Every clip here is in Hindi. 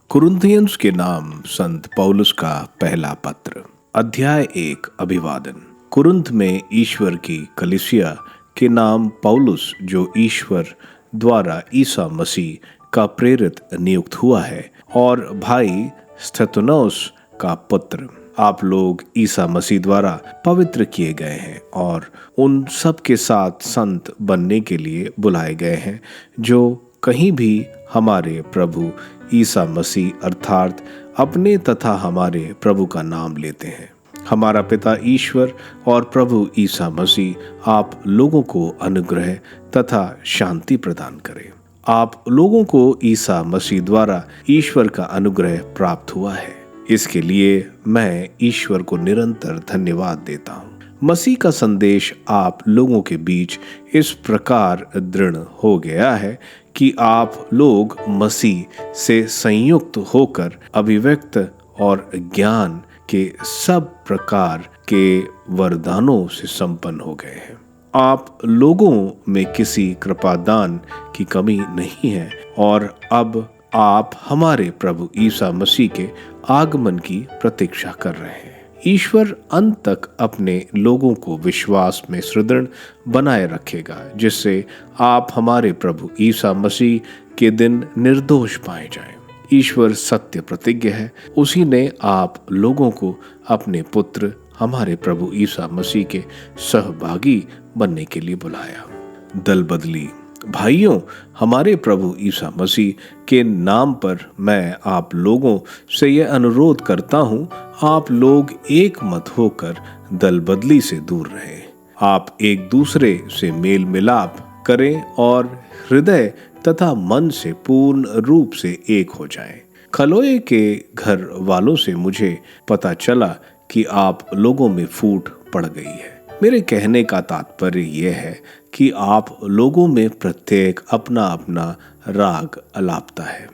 कुरिन्थियंस के नाम संत पौलुस का पहला पत्र। अध्याय 1। अभिवादन। कुरिन्थ में ईश्वर की कलीसिया के नाम पौलुस, जो ईश्वर द्वारा ईसा मसीह का प्रेरित नियुक्त हुआ है, और भाई स्तेफनोस का पुत्र। आप लोग ईसा मसीह द्वारा पवित्र किए गए हैं और उन सब के साथ संत बनने के लिए बुलाए गए हैं, जो कहीं भी हमारे प्रभु ईसा मसीह अर्थात अपने तथा हमारे प्रभु का नाम लेते हैं। हमारा पिता ईश्वर और प्रभु ईसा मसीह आप लोगों को अनुग्रह तथा शांति प्रदान करे। आप लोगों को ईसा मसीह द्वारा ईश्वर का अनुग्रह प्राप्त हुआ है। इसके लिए मैं ईश्वर को निरंतर धन्यवाद देता हूँ। मसीह का संदेश आप लोगों के बीच इस प्रकार दृढ़ हो गया है कि आप लोग मसीह से संयुक्त होकर अभिव्यक्त और ज्ञान के सब प्रकार के वरदानों से संपन्न हो गए हैं। आप लोगों में किसी कृपादान की कमी नहीं है और अब आप हमारे प्रभु ईसा मसीह के आगमन की प्रतीक्षा कर रहे हैं। ईश्वर अंत तक अपने लोगों को विश्वास में सुदृढ़ बनाए रखेगा, जिससे आप हमारे प्रभु ईसा मसीह के दिन निर्दोष पाए जाएं। ईश्वर सत्य प्रतिज्ञ है। उसी ने आप लोगों को अपने पुत्र हमारे प्रभु ईसा मसीह के सहभागी बनने के लिए बुलाया। दल बदली। भाइयों, हमारे प्रभु ईसा मसीह के नाम पर मैं आप लोगों से यह अनुरोध करता हूँ, आप लोग एक मत होकर दल बदली से दूर रहें। आप एक दूसरे से मेल मिलाप करें और हृदय तथा मन से पूर्ण रूप से एक हो जाएं। खलोए के घर वालों से मुझे पता चला कि आप लोगों में फूट पड़ गई है। मेरे कहने का तात्पर्य यह है कि आप लोगों में प्रत्येक अपना अपना राग अलापता है।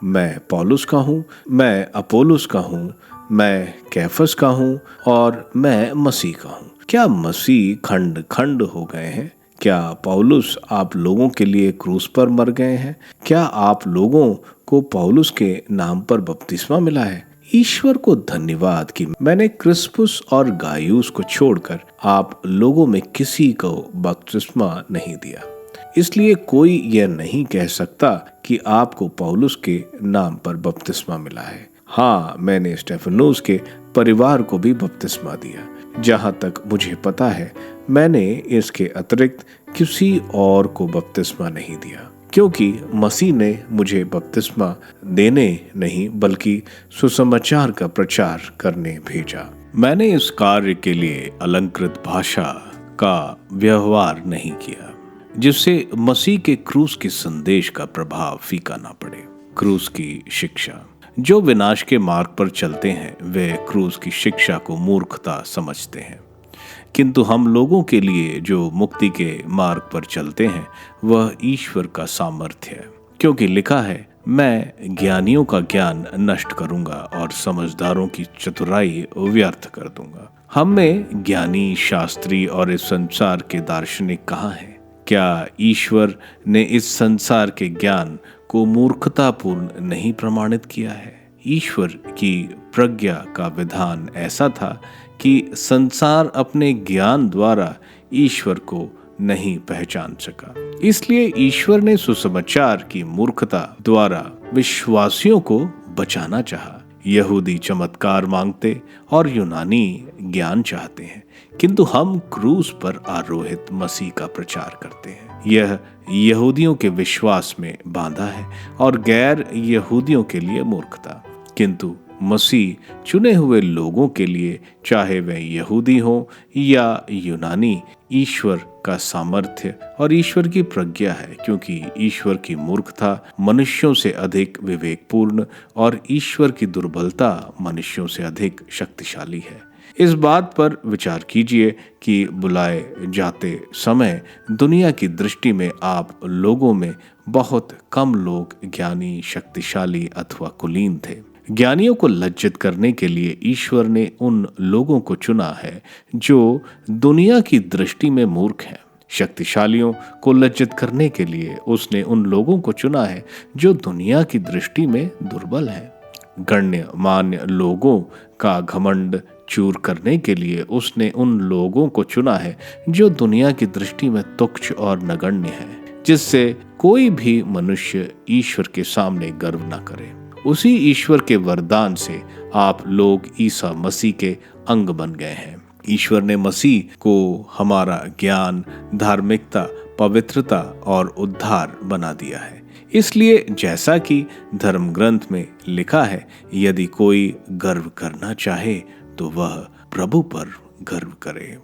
मैं पौलुस का हूँ, मैं अपोलोस का हूँ, मैं कैफस का हूँ और मैं मसीह का हूँ। क्या मसीह खंड खंड हो गए हैं? क्या पौलुस आप लोगों के लिए क्रूस पर मर गए हैं? क्या आप लोगों को पौलुस के नाम पर बपतिस्मा मिला है? ईश्वर को धन्यवाद कि मैंने क्रिस्पुस और गायुस को छोड़कर आप लोगों में किसी को बपतिस्मा नहीं दिया। इसलिए कोई यह नहीं कह सकता कि आपको पौलुस के नाम पर बपतिस्मा मिला है। हाँ, मैंने स्तेफनोस के परिवार को भी बपतिस्मा दिया। जहां तक मुझे पता है, मैंने इसके अतिरिक्त किसी और को बपतिस्मा नहीं दिया, क्योंकि मसीह ने मुझे बपतिस्मा देने नहीं बल्कि सुसमाचार का प्रचार करने भेजा। मैंने इस कार्य के लिए अलंकृत भाषा का व्यवहार नहीं किया, जिससे मसीह के क्रूस के संदेश का प्रभाव फीका ना पड़े। क्रूस की शिक्षा। जो विनाश के मार्ग पर चलते हैं वे क्रूस की शिक्षा को मूर्खता समझते हैं, किंतु हम लोगों के लिए जो मुक्ति के मार्ग पर चलते हैं वह ईश्वर का सामर्थ्य है। क्योंकि लिखा है, मैं ज्ञानियों का ज्ञान नष्ट करूंगा और समझदारों की चतुराई व्यर्थ कर दूंगा। हम में ज्ञानी, शास्त्री और इस संसार के दार्शनिक कहाँ हैं? क्या ईश्वर ने इस संसार के ज्ञान को मूर्खतापूर्ण नहीं प्रमाणित किया है? ईश्वर की प्रज्ञा का विधान ऐसा था कि संसार अपने ज्ञान द्वारा ईश्वर को नहीं पहचान सका। इसलिए ईश्वर ने सुसमाचार की मूर्खता द्वारा विश्वासियों को बचाना चाहा। यहूदी चमत्कार मांगते और यूनानी ज्ञान चाहते हैं, किंतु हम क्रूस पर आरोहित मसीह का प्रचार करते हैं। यह यहूदियों के विश्वास में बांधा है और गैर यहूदियों के लिए मूर्खता, किंतु मसीह चुने हुए लोगों के लिए, चाहे वे यहूदी हो या यूनानी, ईश्वर का सामर्थ्य और ईश्वर की प्रज्ञा है। क्योंकि ईश्वर की मूर्खता मनुष्यों से अधिक विवेकपूर्ण और ईश्वर की दुर्बलता मनुष्यों से अधिक शक्तिशाली है। इस बात पर विचार कीजिए कि बुलाए जाते समय दुनिया की दृष्टि में आप लोगों में बहुत कम लोग ज्ञानी, शक्तिशाली अथवा कुलीन थे। ज्ञानियों को लज्जित करने के लिए ईश्वर ने उन लोगों को चुना है जो दुनिया की दृष्टि में मूर्ख हैं। शक्तिशालियों को लज्जित करने के लिए उसने उन लोगों को चुना है जो दुनिया की दृष्टि में दुर्बल हैं। गण्यमान्य लोगों का घमंड चूर करने के लिए उसने उन लोगों को चुना है जो दुनिया की दृष्टि में तुच्छ और नगण्य है, जिससे कोई भी मनुष्य ईश्वर के सामने गर्व न करे। उसी ईश्वर के वरदान से आप लोग ईसा मसीह के अंग बन गए हैं। ईश्वर ने मसीह को हमारा ज्ञान, धार्मिकता, पवित्रता और उद्धार बना दिया है। इसलिए जैसा कि धर्म ग्रंथ में लिखा है, यदि कोई गर्व करना चाहे तो वह प्रभु पर गर्व करे।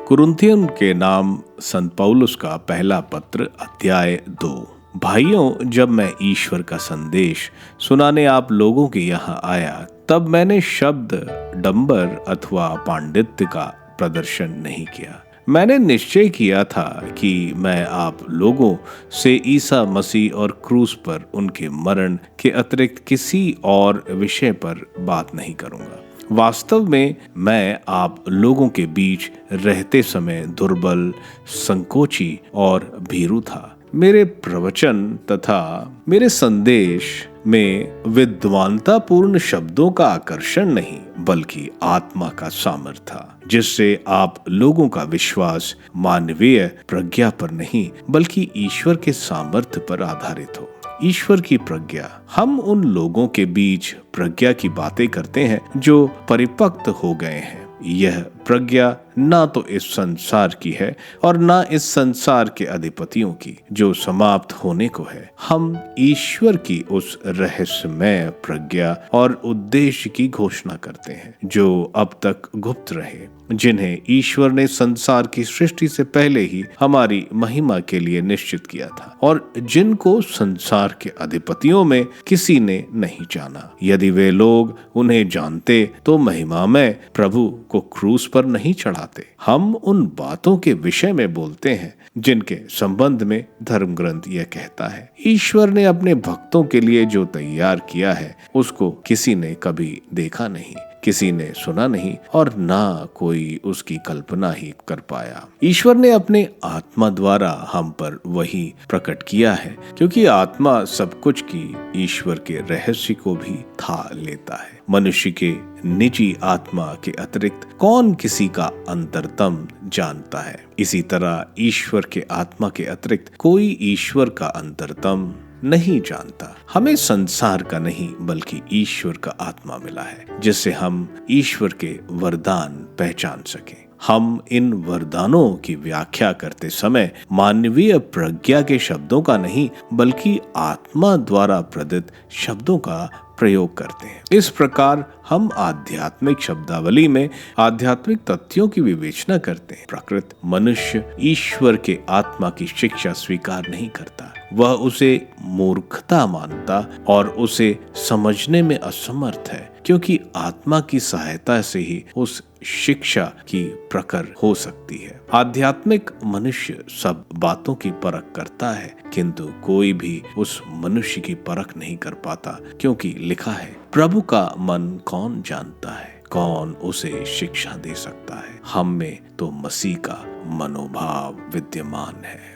कुरिन्थियों के नाम संत पौलुस का पहला पत्र, अध्याय 2। भाइयों, जब मैं ईश्वर का संदेश सुनाने आप लोगों के यहाँ आया, तब मैंने शब्द, डंबर अथवा पांडित्य का प्रदर्शन नहीं किया। मैंने निश्चय किया था कि मैं आप लोगों से ईसा मसीह और क्रूस पर उनके मरण के अतिरिक्त किसी और विषय पर बात नहीं करूंगा। वास्तव में मैं आप लोगों के बीच रहते समय दुर्बल, संकोची और भीरू था। मेरे प्रवचन तथा मेरे संदेश में विद्वानता पूर्ण शब्दों का आकर्षण नहीं, बल्कि आत्मा का सामर्थ था, जिससे आप लोगों का विश्वास मानवीय प्रज्ञा पर नहीं बल्कि ईश्वर के सामर्थ्य पर आधारित हो। ईश्वर की प्रज्ञा। हम उन लोगों के बीच प्रज्ञा की बातें करते हैं जो परिपक्व हो गए हैं। यह प्रज्ञा ना तो इस संसार की है और ना इस संसार के अधिपतियों की, जो समाप्त होने को है। हम ईश्वर की उस रहस्यमय प्रज्ञा और उद्देश्य की घोषणा करते हैं जो अब तक गुप्त रहे, जिन्हें ईश्वर ने संसार की सृष्टि से पहले ही हमारी महिमा के लिए निश्चित किया था और जिनको संसार के अधिपतियों में किसी ने नहीं जाना। यदि वे लोग उन्हें जानते तो महिमामय प्रभु को क्रूस पर नहीं चढ़ाते। हम उन बातों के विषय में बोलते हैं जिनके संबंध में धर्म ग्रंथ यह कहता है, ईश्वर ने अपने भक्तों के लिए जो तैयार किया है उसको किसी ने कभी देखा नहीं, किसी ने सुना नहीं और ना कोई उसकी कल्पना ही कर पाया। ईश्वर ने अपने आत्मा द्वारा हम पर वही प्रकट किया है, क्योंकि आत्मा सब कुछ की ईश्वर के रहस्य को भी था लेता है। मनुष्य के निजी आत्मा के अतिरिक्त कौन किसी का अंतरतम जानता है? इसी तरह ईश्वर के आत्मा के अतिरिक्त कोई ईश्वर का अंतरतम नहीं जानता। हमें संसार का नहीं बल्कि ईश्वर का आत्मा मिला है, जिससे हम ईश्वर के वरदान पहचान सकें। हम इन वरदानों की व्याख्या करते समय मानवीय प्रज्ञा के शब्दों का नहीं बल्कि आत्मा द्वारा प्रदत्त शब्दों का प्रयोग करते हैं। इस प्रकार हम आध्यात्मिक शब्दावली में आध्यात्मिक तथ्यों की विवेचना करते हैं। प्रकृत मनुष्य ईश्वर के आत्मा की शिक्षा स्वीकार नहीं करता। वह उसे मूर्खता मानता और उसे समझने में असमर्थ है, क्योंकि आत्मा की सहायता से ही उस शिक्षा की प्रखर हो सकती है। आध्यात्मिक मनुष्य सब बातों की परख करता है, किंतु कोई भी उस मनुष्य की परख नहीं कर पाता, क्योंकि लिखा है, प्रभु का मन कौन जानता है, कौन उसे शिक्षा दे सकता है। हम में तो मसीह का मनोभाव विद्यमान है।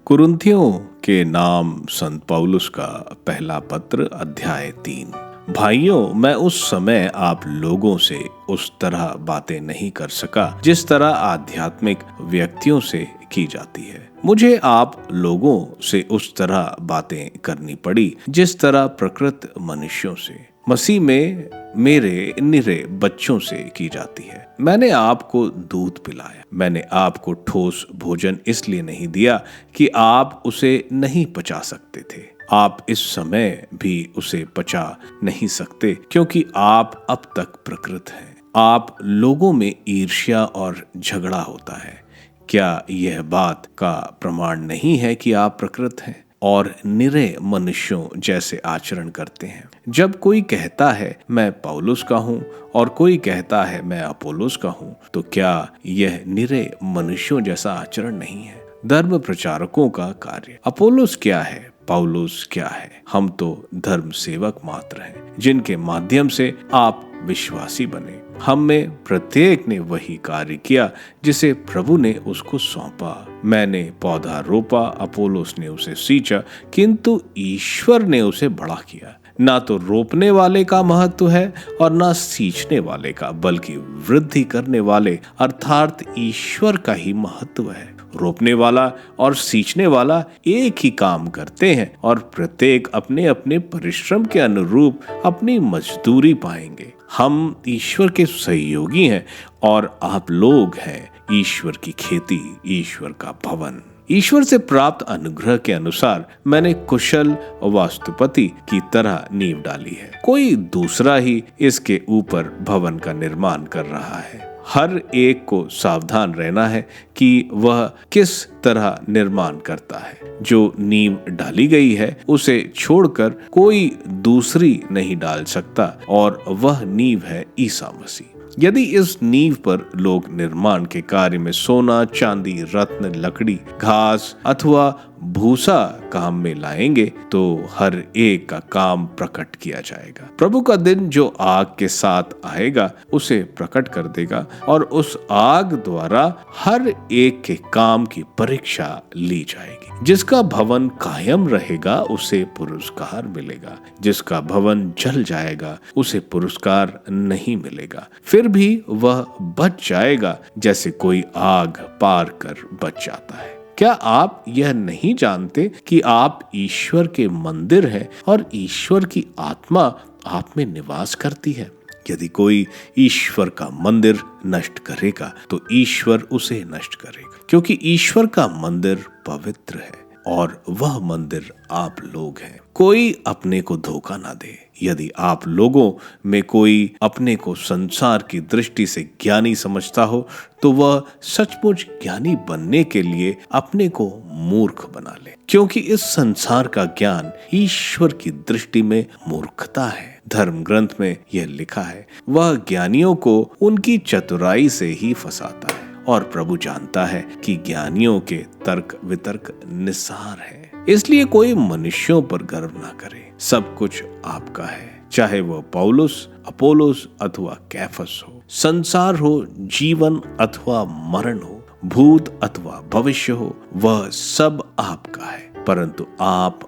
कुरिन्थियों के नाम संत पौलुस का पहला पत्र, अध्याय 3। भाइयों, मैं उस समय आप लोगों से उस तरह बातें नहीं कर सका जिस तरह आध्यात्मिक व्यक्तियों से की जाती है। मुझे आप लोगों से उस तरह बातें करनी पड़ी जिस तरह प्रकृत मनुष्यों से, मसीह में मेरे निरे बच्चों से की जाती है। मैंने आपको दूध पिलाया, मैंने आपको ठोस भोजन इसलिए नहीं दिया कि आप उसे नहीं पचा सकते थे। आप इस समय भी उसे पचा नहीं सकते, क्योंकि आप अब तक प्रकृत हैं। आप लोगों में ईर्ष्या और झगड़ा होता है। क्या यह बात का प्रमाण नहीं है कि आप प्रकृत हैं और निरे मनुष्यों जैसे आचरण करते हैं? जब कोई कहता है मैं पौलुस का हूँ और कोई कहता है मैं अपोलोस का हूँ, तो क्या यह निरे मनुष्यों जैसा आचरण नहीं है? धर्म प्रचारकों का कार्य। अपोलोस क्या है? पौलुस क्या है? हम तो धर्म सेवक मात्र हैं, जिनके माध्यम से आप विश्वासी बने। हम में प्रत्येक ने वही कार्य किया जिसे प्रभु ने उसको सौंपा। मैंने पौधा रोपा, अपोलोस ने उसे सींचा, किंतु ईश्वर ने उसे बड़ा किया। ना तो रोपने वाले का महत्व है और ना सींचने वाले का, बल्कि वृद्धि करने वाले अर्थात ईश्वर का ही महत्व है। रोपने वाला और सींचने वाला एक ही काम करते हैं और प्रत्येक अपने अपने परिश्रम के अनुरूप अपनी मजदूरी पाएंगे। हम ईश्वर के सहयोगी हैं और आप लोग हैं ईश्वर की खेती, ईश्वर का भवन। ईश्वर से प्राप्त अनुग्रह के अनुसार मैंने कुशल वास्तुपति की तरह नींव डाली है, कोई दूसरा ही इसके ऊपर भवन का निर्माण कर रहा है। हर एक को सावधान रहना है कि वह किस तरह निर्माण करता है। जो नींव डाली गई है उसे छोड़कर कोई दूसरी नहीं डाल सकता और वह नींव है ईसा मसीह। यदि इस नींव पर लोग निर्माण के कार्य में सोना, चांदी, रत्न, लकड़ी, घास अथवा भूसा काम में लाएंगे तो हर एक का काम प्रकट किया जाएगा। प्रभु का दिन जो आग के साथ आएगा उसे प्रकट कर देगा और उस आग द्वारा हर एक के काम की परीक्षा ली जाएगी। जिसका भवन कायम रहेगा उसे पुरस्कार मिलेगा, जिसका भवन जल जाएगा उसे पुरस्कार नहीं मिलेगा। फिर भी वह बच जाएगा जैसे कोई आग पार कर बच जाता है। क्या आप यह नहीं जानते कि आप ईश्वर के मंदिर हैं और ईश्वर की आत्मा आप में निवास करती है? यदि कोई ईश्वर का मंदिर नष्ट करेगा तो ईश्वर उसे नष्ट करेगा, क्योंकि ईश्वर का मंदिर पवित्र है और वह मंदिर आप लोग हैं। कोई अपने को धोखा ना दे। यदि आप लोगों में कोई अपने को संसार की दृष्टि से ज्ञानी समझता हो तो वह सचमुच ज्ञानी बनने के लिए अपने को मूर्ख बना ले, क्योंकि इस संसार का ज्ञान ईश्वर की दृष्टि में मूर्खता है। धर्म ग्रंथ में यह लिखा है, वह ज्ञानियों को उनकी चतुराई से ही फंसाता है और प्रभु जानता है कि ज्ञानियों के तर्क वितर्क निस्सार है। इसलिए कोई मनुष्यों पर गर्व ना करे। सब कुछ आपका है, चाहे वह पौलुस, अपोलोस अथवा कैफस हो, संसार हो, जीवन अथवा मरण हो, भूत अथवा भविष्य हो, वह सब आपका है। परंतु आप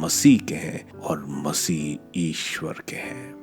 मसीह के हैं और मसीह ईश्वर के हैं।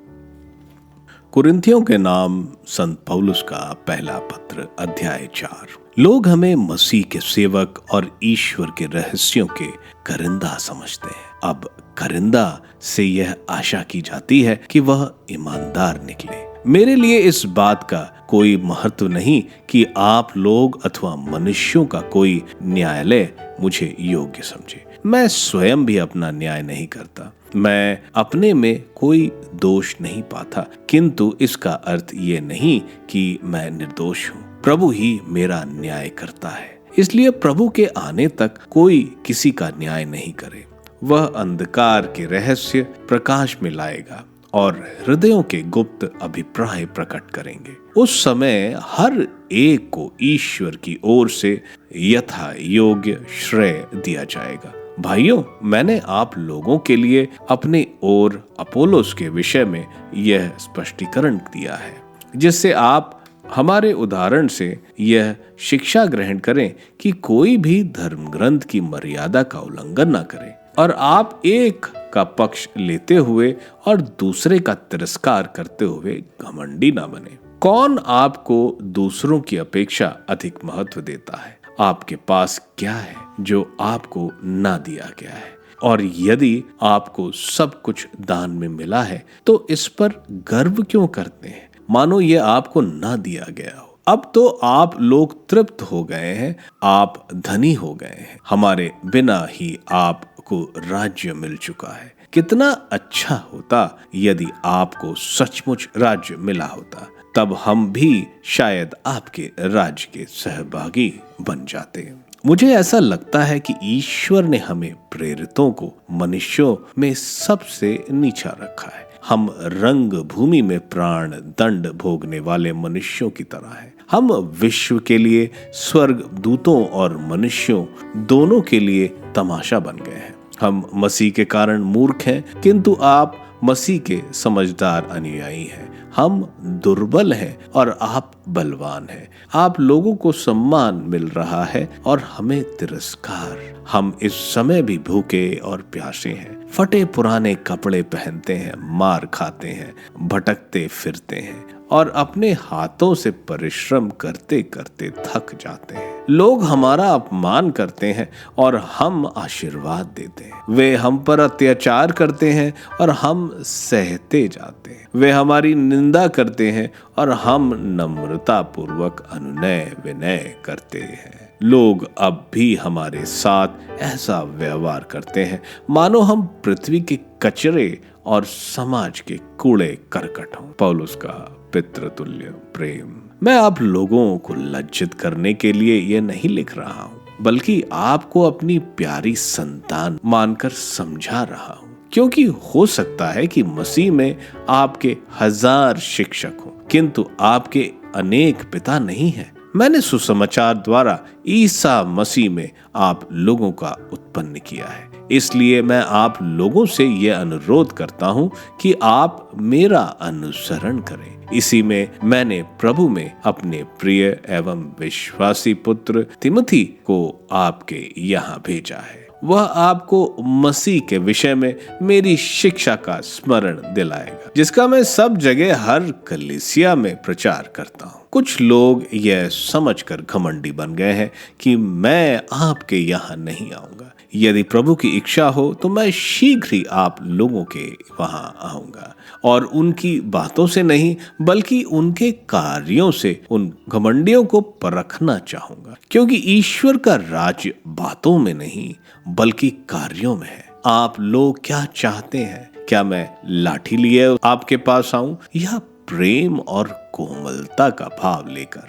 कुरिन्थियों के नाम संत पौलुस का पहला पत्र, अध्याय 4। लोग हमें मसीह के सेवक और ईश्वर के रहस्यों के करिंदा समझते हैं। अब करिंदा से यह आशा की जाती है कि वह ईमानदार निकले। मेरे लिए इस बात का कोई महत्व नहीं कि आप लोग अथवा मनुष्यों का कोई न्यायालय मुझे योग्य समझे। मैं स्वयं भी अपना न्याय नहीं करता। मैं अपने में कोई दोष नहीं पाता, किंतु इसका अर्थ ये नहीं कि मैं निर्दोष हूँ। प्रभु ही मेरा न्याय करता है। इसलिए प्रभु के आने तक कोई किसी का न्याय नहीं करे। वह अंधकार के रहस्य प्रकाश में लाएगा और हृदयों के गुप्त अभिप्राय प्रकट करेंगे। उस समय हर एक को ईश्वर की ओर से यथा योग्य श्रेय दिया जाएगा। भाइयों, मैंने आप लोगों के लिए अपने और अपोलोस के विषय में यह स्पष्टीकरण दिया है, जिससे आप हमारे उदाहरण से यह शिक्षा ग्रहण करें कि कोई भी धर्म ग्रंथ की मर्यादा का उल्लंघन न करे और आप एक का पक्ष लेते हुए और दूसरे का तिरस्कार करते हुए घमंडी न बने। कौन आपको दूसरों की अपेक्षा अधिक महत्व देता है? आपके पास क्या है जो आपको ना दिया गया है? और यदि आपको सब कुछ दान में मिला है तो इस पर गर्व क्यों करते हैं, मानो ये आपको ना दिया गया हो? अब तो आप लोग तृप्त हो गए हैं, आप धनी हो गए हैं। हमारे बिना ही आपको राज्य मिल चुका है। कितना अच्छा होता यदि आपको सचमुच राज्य मिला होता, तब हम भी शायद आपके राज्य के सहभागी बन जाते। मुझे ऐसा लगता है कि ईश्वर ने हमें प्रेरितों को मनुष्यों में सबसे नीचा रखा है। हम रंग भूमि में प्राण दंड भोगने वाले मनुष्यों की तरह हैं। हम विश्व के लिए, स्वर्ग दूतों और मनुष्यों दोनों के लिए तमाशा बन गए हैं। हम मसीह के कारण मूर्ख हैं, किंतु आप मसीह के समझदार अनुयायी हैं। हम दुर्बल हैं और आप बलवान हैं। आप लोगों को सम्मान मिल रहा है और हमें तिरस्कार। हम इस समय भी भूखे और प्यासे हैं, फटे पुराने कपड़े पहनते हैं, मार खाते हैं, भटकते फिरते हैं और अपने हाथों से परिश्रम करते करते थक जाते हैं। लोग हमारा अपमान करते हैं और हम आशीर्वाद देते हैं। वे हम पर अत्याचार करते हैं और हम सहते जाते हैं। वे हमारी निंदा करते हैं और हम नम्रता पूर्वक अनुनय विनय करते हैं। लोग अब भी हमारे साथ ऐसा व्यवहार करते हैं मानो हम पृथ्वी के कचरे और समाज के कूड़े करकट हों। पौलुस का पितृतुल्य प्रेम। मैं आप लोगों को लज्जित करने के लिए यह नहीं लिख रहा हूं, बल्कि आपको अपनी प्यारी संतान मानकर समझा रहा हूं, क्योंकि हो सकता है कि मसीह में आपके 1000 शिक्षक हों, किंतु आपके अनेक पिता नहीं हैं। मैंने सुसमाचार द्वारा ईसा मसीह में आप लोगों का उत्पन्न किया है। इसलिए मैं आप लोगों से यह अनुरोध करता हूं कि आप मेरा अनुसरण करें। इसी में मैंने प्रभु में अपने प्रिय एवं विश्वासी पुत्र तिमोथी को आपके यहाँ भेजा है। वह आपको मसीह के विषय में मेरी शिक्षा का स्मरण दिलाएगा, जिसका मैं सब जगह हर कलीसिया में प्रचार करता हूँ। कुछ लोग यह समझकर घमंडी बन गए हैं कि मैं आपके यहाँ नहीं आऊंगा। यदि प्रभु की इच्छा हो तो मैं शीघ्र ही आप लोगों के वहां आऊंगा और उनकी बातों से नहीं बल्कि उनके कार्यों से उन घमंडियों को परखना चाहूंगा, क्योंकि ईश्वर का राज्य बातों में नहीं बल्कि कार्यों में है। आप लोग क्या चाहते हैं? क्या मैं लाठी लिए आपके पास आऊं या प्रेम और कोमलता का भाव लेकर?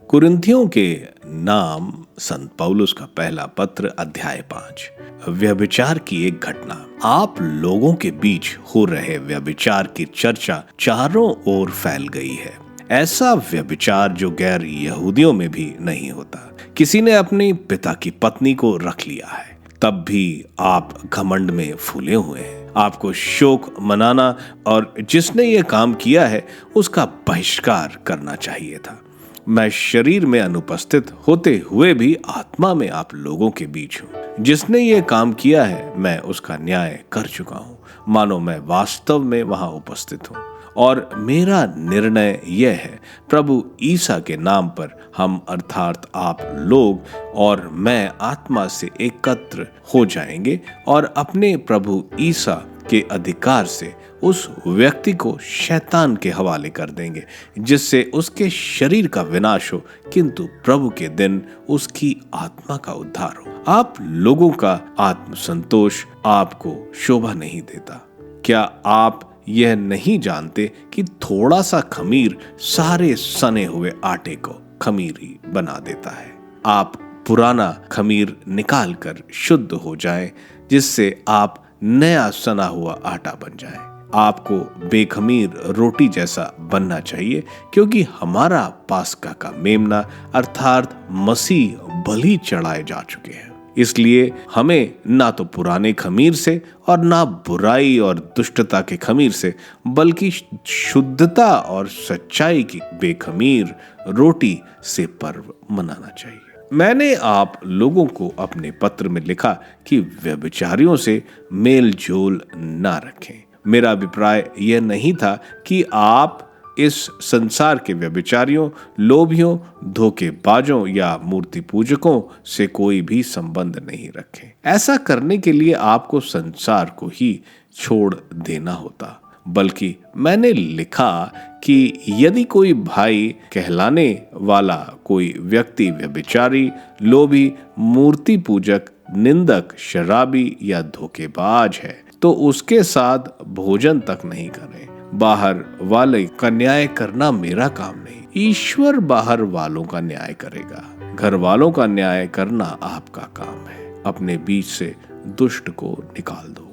कुरिन्थियों के नाम संत पौलुस का पहला पत्र अध्याय 5। व्यभिचार की एक घटना। आप लोगों के बीच हो रहे व्यभिचार की चर्चा चारों ओर फैल गई है। ऐसा व्यभिचार जो गैर यहूदियों में भी नहीं होता। किसी ने अपने पिता की पत्नी को रख लिया है, तब भी आप घमंड में फूले हुए हैं। आपको शोक मनाना और जिसने ये काम किया है उसका बहिष्कार करना चाहिए था। मैं शरीर में अनुपस्थित होते हुए भी आत्मा में आप लोगों के बीच हूँ। जिसने ये काम किया है मैं उसका न्याय कर चुका हूँ, मानो मैं वास्तव में वहां उपस्थित हूँ। और मेरा निर्णय यह है, प्रभु ईसा के नाम पर हम अर्थात आप लोग और मैं आत्मा से एकत्र हो जाएंगे और अपने प्रभु ईसा के अधिकार से उस व्यक्ति को शैतान के हवाले कर देंगे, जिससे उसके शरीर का विनाश हो किंतु प्रभु के दिन उसकी आत्मा का उद्धार हो। आप लोगों का आत्मसंतोष आपको शोभा नहीं देता। क्या आप यह नहीं जानते कि थोड़ा सा खमीर सारे सने हुए आटे को खमीरी बना देता है? आप पुराना खमीर निकाल कर शुद्ध हो जाएं, जिससे आप नया सना हुआ आटा बन जाए। आपको बेखमीर रोटी जैसा बनना चाहिए, क्योंकि हमारा पास्का का मेमना अर्थात मसीह बलि चढ़ाए जा चुके हैं। इसलिए हमें ना तो पुराने खमीर से और ना बुराई और दुष्टता के खमीर से, बल्कि शुद्धता और सच्चाई की बेखमीर रोटी से पर्व मनाना चाहिए। मैंने आप लोगों को अपने पत्र में लिखा कि व्यभिचारियों से मेल जोल ना रखें। मेरा अभिप्राय यह नहीं था कि आप इस संसार के व्यभिचारियों, लोभियों, धोखेबाजों या मूर्ति पूजकों से कोई भी संबंध नहीं रखें। ऐसा करने के लिए आपको संसार को ही छोड़ देना होता, बल्कि मैंने लिखा कि यदि कोई भाई कहलाने वाला कोई व्यक्ति व्यभिचारी, लोभी, मूर्ति पूजक, निंदक, शराबी या धोखेबाज है तो उसके साथ भोजन तक नहीं करें। बाहर वाले का न्याय करना मेरा काम नहीं, ईश्वर बाहर वालों का न्याय करेगा। घर वालों का न्याय करना आपका काम है। अपने बीच से दुष्ट को निकाल दो।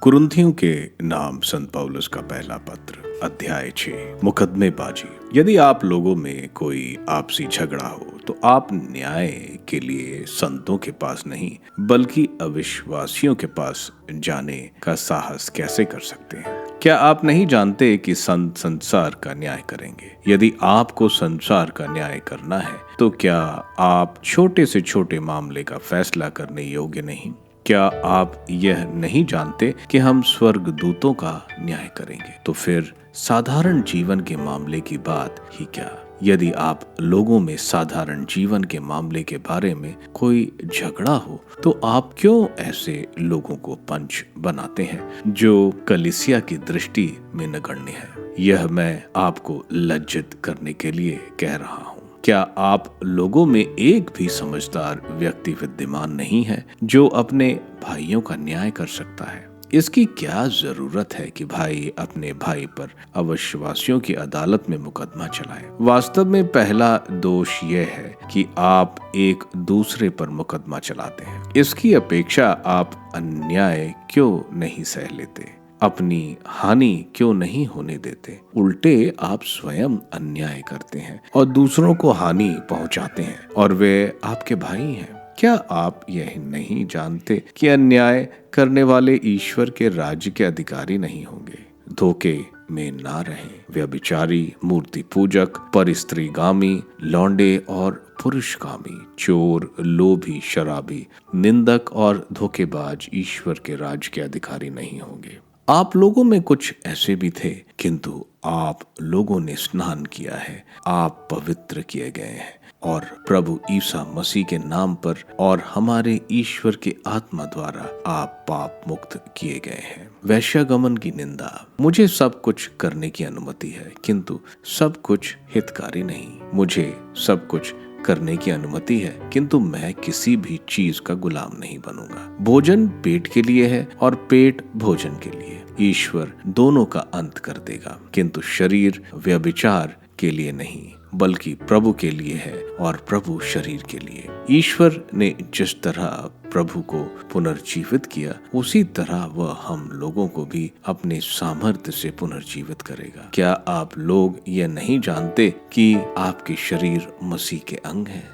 कुरिन्थियों के नाम संत पौलुस का पहला पत्र अध्याय 6। मुकदमेबाजी। यदि आप लोगों में कोई आपसी झगड़ा हो तो आप न्याय के लिए संतों के पास नहीं बल्कि अविश्वासियों के पास जाने का साहस कैसे कर सकते हैं? क्या आप नहीं जानते कि संत संसार का न्याय करेंगे? यदि आपको संसार का न्याय करना है तो क्या आप छोटे से छोटे मामले का फैसला करने योग्य नहीं? क्या आप यह नहीं जानते कि हम स्वर्ग दूतों का न्याय करेंगे? तो फिर साधारण जीवन के मामले की बात ही क्या? यदि आप लोगों में साधारण जीवन के मामले के बारे में कोई झगड़ा हो तो आप क्यों ऐसे लोगों को पंच बनाते हैं जो कलीसिया की दृष्टि में नगण्य है? यह मैं आपको लज्जित करने के लिए कह रहा हूँ। क्या आप लोगों में एक भी समझदार व्यक्ति विद्यमान नहीं है जो अपने भाइयों का न्याय कर सकता है? इसकी क्या जरूरत है कि भाई अपने भाई पर अविश्वासियों की अदालत में मुकदमा चलाए? वास्तव में पहला दोष यह है कि आप एक दूसरे पर मुकदमा चलाते हैं। इसकी अपेक्षा आप अन्याय क्यों नहीं सह लेते? अपनी हानि क्यों नहीं होने देते? उल्टे आप स्वयं अन्याय करते हैं और दूसरों को हानि पहुंचाते हैं, और वे आपके भाई हैं। क्या आप यह नहीं जानते कि अन्याय करने वाले ईश्वर के राज्य के अधिकारी नहीं होंगे? धोखे में ना रहें। व्यभिचारी, मूर्ति पूजक, परस्त्रीगामी, लौंडे और पुरुषगामी, चोर, लोभी, शराबी, निंदक और धोखेबाज ईश्वर के राज्य के अधिकारी नहीं होंगे। आप लोगों में कुछ ऐसे भी थे, किंतु आप लोगों ने स्नान किया है, आप पवित्र किए गए हैं और प्रभु ईसा मसीह के नाम पर और हमारे ईश्वर के आत्मा द्वारा आप पाप मुक्त किए गए हैं। वैश्यागमन की निंदा। मुझे सब कुछ करने की अनुमति है, किंतु सब कुछ हितकारी नहीं। मुझे सब कुछ करने की अनुमति है, किंतु मैं किसी भी चीज का गुलाम नहीं बनूंगा। भोजन पेट के लिए है और पेट भोजन के लिए। ईश्वर दोनों का अंत कर देगा, किंतु शरीर व्यभिचार के लिए नहीं, बल्कि प्रभु के लिए है और प्रभु शरीर के लिए। ईश्वर ने जिस तरह प्रभु को पुनर्जीवित किया, उसी तरह वह हम लोगों को भी अपने सामर्थ्य से पुनर्जीवित करेगा। क्या आप लोग यह नहीं जानते कि आपके शरीर मसीह के अंग हैं?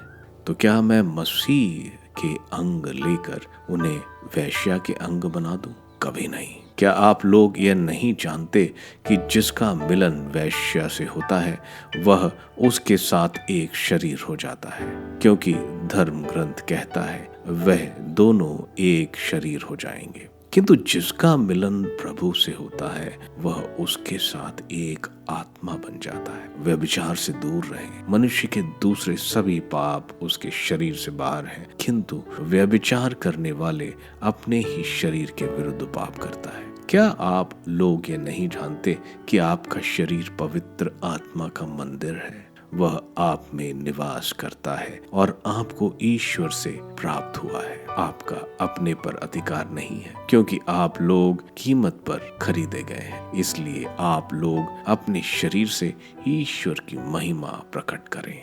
तो क्या मैं मसीह के अंग लेकर उन्हें वेश्या के अंग बना दूं? कभी नहीं। क्या आप लोग यह नहीं जानते कि जिसका मिलन वेश्या से होता है वह उसके साथ एक शरीर हो जाता है? क्योंकि धर्म ग्रंथ कहता है वह दोनों एक शरीर हो जाएंगे। किंतु जिसका मिलन प्रभु से होता है वह उसके साथ एक आत्मा बन जाता है। व्यभिचार से दूर रहें। मनुष्य के दूसरे सभी पाप उसके शरीर से बाहर हैं, किंतु व्यभिचार करने वाले अपने ही शरीर के विरुद्ध पाप करता है। क्या आप लोग ये नहीं जानते कि आपका शरीर पवित्र आत्मा का मंदिर है? वह आप में निवास करता है और आपको ईश्वर से प्राप्त हुआ है। आपका अपने पर अधिकार नहीं है, क्योंकि आप लोग कीमत पर खरीदे गए हैं। इसलिए आप लोग अपने शरीर से ईश्वर की महिमा प्रकट करें।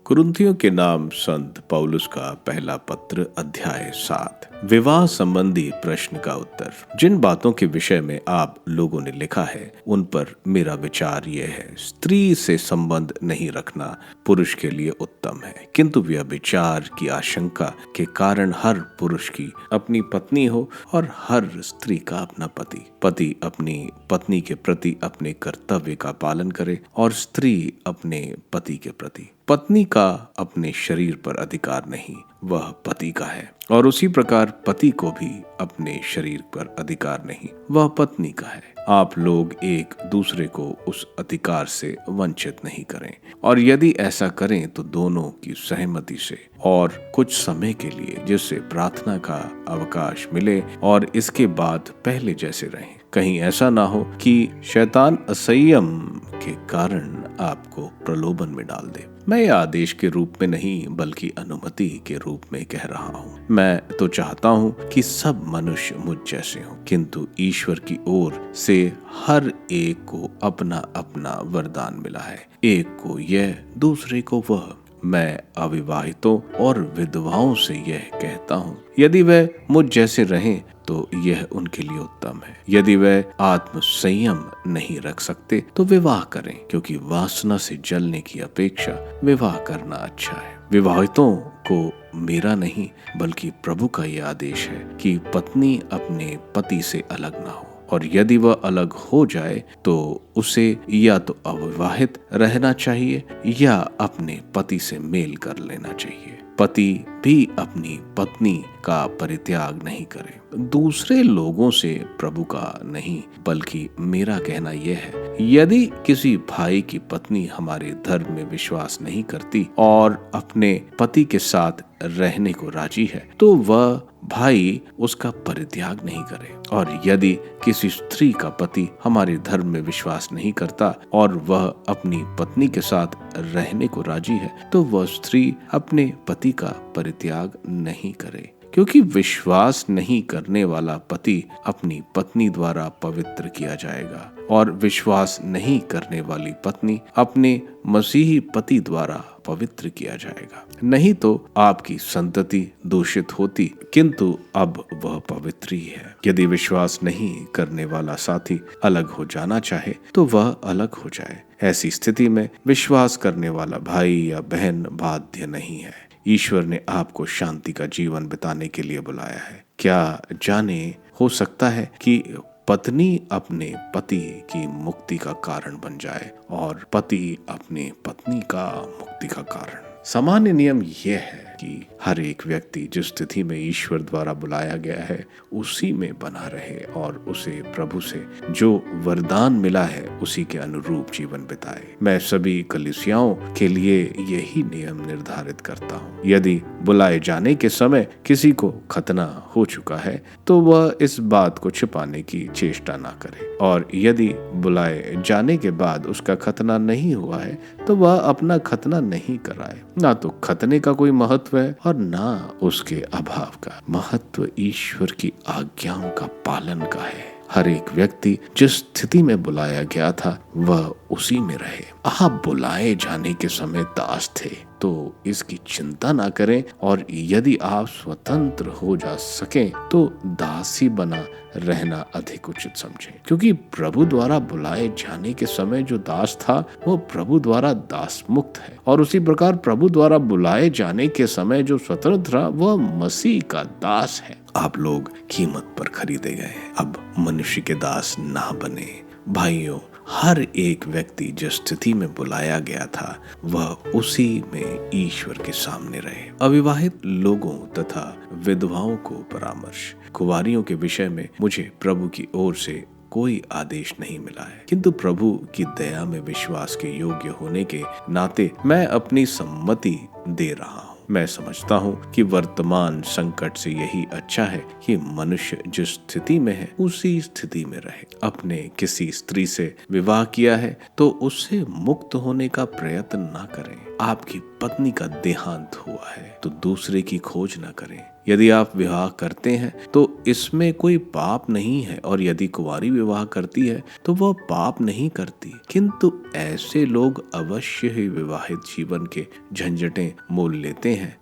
कुरिन्थियों के नाम संत पौलुस का पहला पत्र, अध्याय 7। विवाह संबंधी प्रश्न का उत्तर। जिन बातों के विषय में आप लोगों ने लिखा है उन पर मेरा विचार यह है, स्त्री से संबंध नहीं रखना पुरुष के लिए उत्तम है, किंतु व्यभिचार की आशंका के कारण हर पुरुष की अपनी पत्नी हो और हर स्त्री का अपना पति। पति अपनी पत्नी के प्रति अपने कर्तव्य का पालन करे और स्त्री अपने पति के प्रति। पत्नी का अपने शरीर पर अधिकार नहीं, वह पति का है, और उसी प्रकार पति को भी अपने शरीर पर अधिकार नहीं, वह पत्नी का है। आप लोग एक दूसरे को उस अधिकार से वंचित नहीं करें, और यदि ऐसा करें तो दोनों की सहमति से और कुछ समय के लिए, जिससे प्रार्थना का अवकाश मिले और इसके बाद पहले जैसे रहें। कहीं ऐसा ना हो कि शैतान असंयम के कारण आपको प्रलोभन में डाल दे। मैं यह आदेश के रूप में नहीं बल्कि अनुमति के रूप में कह रहा हूँ। मैं तो चाहता हूँ कि सब मनुष्य मुझ जैसे हों, किंतु ईश्वर की ओर से हर एक को अपना अपना वरदान मिला है, एक को यह, दूसरे को वह। मैं अविवाहितों और विधवाओं से यह कहता हूँ, यदि वह मुझ जैसे रहें तो यह उनके लिए उत्तम है। यदि वह आत्म संयम नहीं रख सकते तो विवाह करें, क्योंकि वासना से जलने की अपेक्षा विवाह करना अच्छा है। विवाहितों को मेरा नहीं बल्कि प्रभु का यह आदेश है कि पत्नी अपने पति से अलग ना हो। और यदि वह अलग हो जाए तो उसे या तो अविवाहित रहना चाहिए या अपने पति से मेल कर लेना चाहिए। पति भी अपनी पत्नी का परित्याग नहीं करे। दूसरे लोगों से प्रभु का नहीं, बल्कि मेरा कहना यह है, यदि किसी भाई की पत्नी हमारे धर्म में विश्वास नहीं करती और अपने पति के साथ रहने को राजी है, तो वह भाई उसका परित्याग नहीं करे। और यदि किसी स्त्री का पति हमारे धर्म में विश्वास नहीं करता और वह अपनी पत्नी के साथ रहने को राजी है, तो वह स्त्री अपने पति का परित्याग नहीं करे, क्योंकि विश्वास नहीं करने वाला पति अपनी पत्नी द्वारा पवित्र किया जाएगा और विश्वास नहीं करने वाली पत्नी अपने मसीही पति द्वारा पवित्र किया जाएगा। नहीं तो आपकी संतति दूषित होती, किंतु अब वह पवित्र ही है। यदि विश्वास नहीं करने वाला साथी अलग हो जाना चाहे तो वह अलग हो जाए। ऐसी स्थिति में विश्वास करने वाला भाई या बहन बाध्य नहीं है। ईश्वर ने आपको शांति का जीवन बिताने के लिए बुलाया है। क्या जाने हो सकता है कि पत्नी अपने पति की मुक्ति का कारण बन जाए और पति अपने पत्नी का मुक्ति का कारण। सामान्य नियम यह है कि हर एक व्यक्ति जिस स्थिति में ईश्वर द्वारा बुलाया गया है उसी में बना रहे और उसे प्रभु से जो वरदान मिला है उसी के अनुरूप जीवन बिताए। मैं सभी कलीसियाओं के लिए यही नियम निर्धारित करता हूँ। यदि बुलाए जाने के समय किसी को खतना हो चुका है तो वह इस बात को छिपाने की चेष्टा ना करे, और यदि बुलाए जाने के बाद उसका खतना नहीं हुआ है तो वह अपना खतना नहीं कराए। ना तो खतने का कोई महत्व है और ना उसके अभाव का। महत्व ईश्वर की आज्ञाओं का पालन का है। हर एक व्यक्ति जिस स्थिति में बुलाया गया था वह उसी में रहे। आप बुलाए जाने के समय दास थे तो इसकी चिंता ना करें, और यदि आप स्वतंत्र हो जा सकें तो दासी बना रहना अधिक उचित समझें, क्योंकि प्रभु द्वारा बुलाए जाने के समय जो दास था वो प्रभु द्वारा दास मुक्त है, और उसी प्रकार प्रभु द्वारा बुलाए जाने के समय जो स्वतंत्र था वह मसीह का दास है। आप लोग कीमत पर खरीदे गए, अब मनुष्य के दास ना बने। भाइयों, हर एक व्यक्ति जिस स्थिति में बुलाया गया था वह उसी में ईश्वर के सामने रहे। अविवाहित लोगों तथा विधवाओं को परामर्श। कुंवारियों के विषय में मुझे प्रभु की ओर से कोई आदेश नहीं मिला है, किंतु प्रभु की दया में विश्वास के योग्य होने के नाते मैं अपनी सम्मति दे रहा हूँ। मैं समझता हूँ कि वर्तमान संकट से यही अच्छा है कि मनुष्य जिस स्थिति में है उसी स्थिति में रहे। अपने किसी स्त्री से विवाह किया है तो उससे मुक्त होने का प्रयत्न ना करें। आपकी पत्नी का देहांत हुआ है तो दूसरे की खोज न करें। यदि आप विवाह करते हैं तो इसमें कोई पाप नहीं है, और यदि कुंवारी विवाह करती है तो वह पाप नहीं करती, किंतु ऐसे लोग अवश्य ही विवाहित जीवन के झंझटें मोल लेते हैं।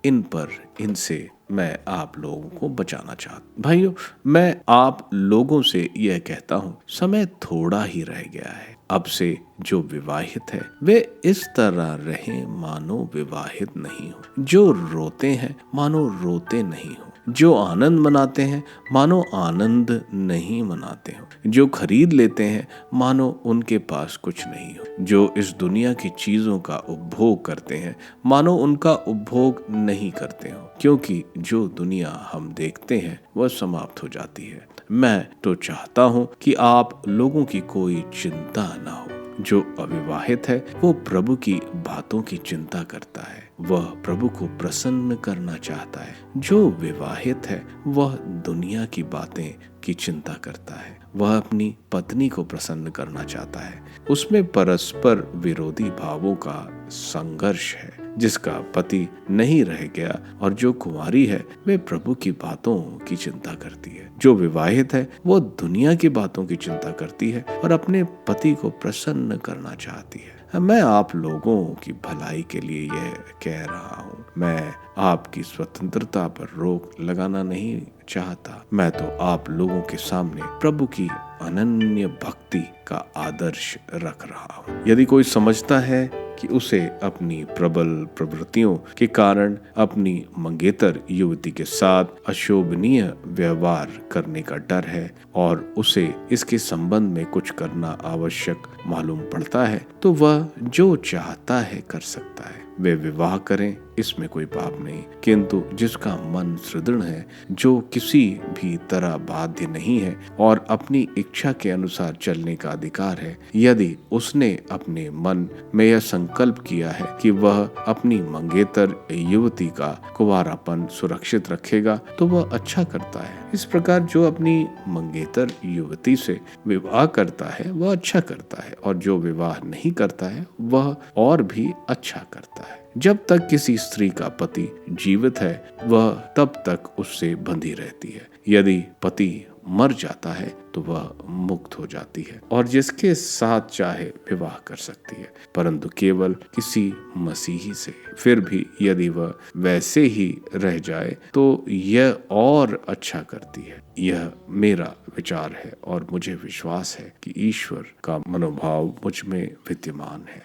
इनसे मैं आप लोगों को बचाना चाहता। भाइयों, मैं आप लोगों से यह कहता हूँ, समय थोड़ा ही रह गया है। अब से जो विवाहित है वे इस तरह रहें मानो विवाहित नहीं हो, जो रोते हैं मानो रोते नहीं हो, जो आनंद मनाते हैं मानो आनंद नहीं मनाते हो, जो खरीद लेते हैं मानो उनके पास कुछ नहीं हो, जो इस दुनिया की चीजों का उपभोग करते हैं मानो उनका उपभोग नहीं करते हो, क्योंकि जो दुनिया हम देखते हैं वह समाप्त हो जाती है। मैं तो चाहता हूँ कि आप लोगों की कोई चिंता ना हो। जो अविवाहित है वो प्रभु की बातों की चिंता करता है, वह प्रभु को प्रसन्न करना चाहता है। जो विवाहित है वह दुनिया की बातें की चिंता करता है, वह अपनी पत्नी को प्रसन्न करना चाहता है। उसमें परस्पर विरोधी भावों का संघर्ष है, जिसका पति नहीं रह गया, और जो कुंवारी है वे प्रभु की बातों की चिंता करती है। जो विवाहित है वो दुनिया की बातों की चिंता करती है और अपने पति को प्रसन्न करना चाहती है। मैं आप लोगों की भलाई के लिए यह कह रहा हूँ। मैं आपकी स्वतंत्रता पर रोक लगाना नहीं चाहता। मैं तो आप लोगों के सामने प्रभु की अनन्य भक्ति का आदर्श रख रहा हूँ। यदि कोई समझता है कि उसे अपनी प्रबल प्रवृत्तियों के कारण अपनी मंगेतर युवती के साथ अशोभनीय व्यवहार करने का डर है और उसे इसके संबंध में कुछ करना आवश्यक मालूम पड़ता है, तो वह जो चाहता है कर सकता है। वे विवाह करें, इसमें कोई पाप नहीं, किंतु जिसका मन सुदृढ़ है, जो किसी भी तरह बाध्य नहीं है और अपनी इच्छा के अनुसार चलने का अधिकार है, यदि उसने अपने मन में यह संकल्प किया है कि वह अपनी मंगेतर युवती का कुंवारापन सुरक्षित रखेगा, तो वह अच्छा करता है। इस प्रकार जो अपनी मंगेतर युवती से विवाह करता है वह अच्छा करता है, और जो विवाह नहीं करता है वह और भी अच्छा करता है। जब तक किसी स्त्री का पति जीवित है, वह तब तक उससे बंधी रहती है। यदि पति मर जाता है तो वह मुक्त हो जाती है और जिसके साथ चाहे विवाह कर सकती है, परंतु केवल किसी मसीही से। फिर भी यदि वह वैसे ही रह जाए तो यह और अच्छा करती है। यह मेरा विचार है और मुझे विश्वास है कि ईश्वर का मनोभाव मुझ में विद्यमान है।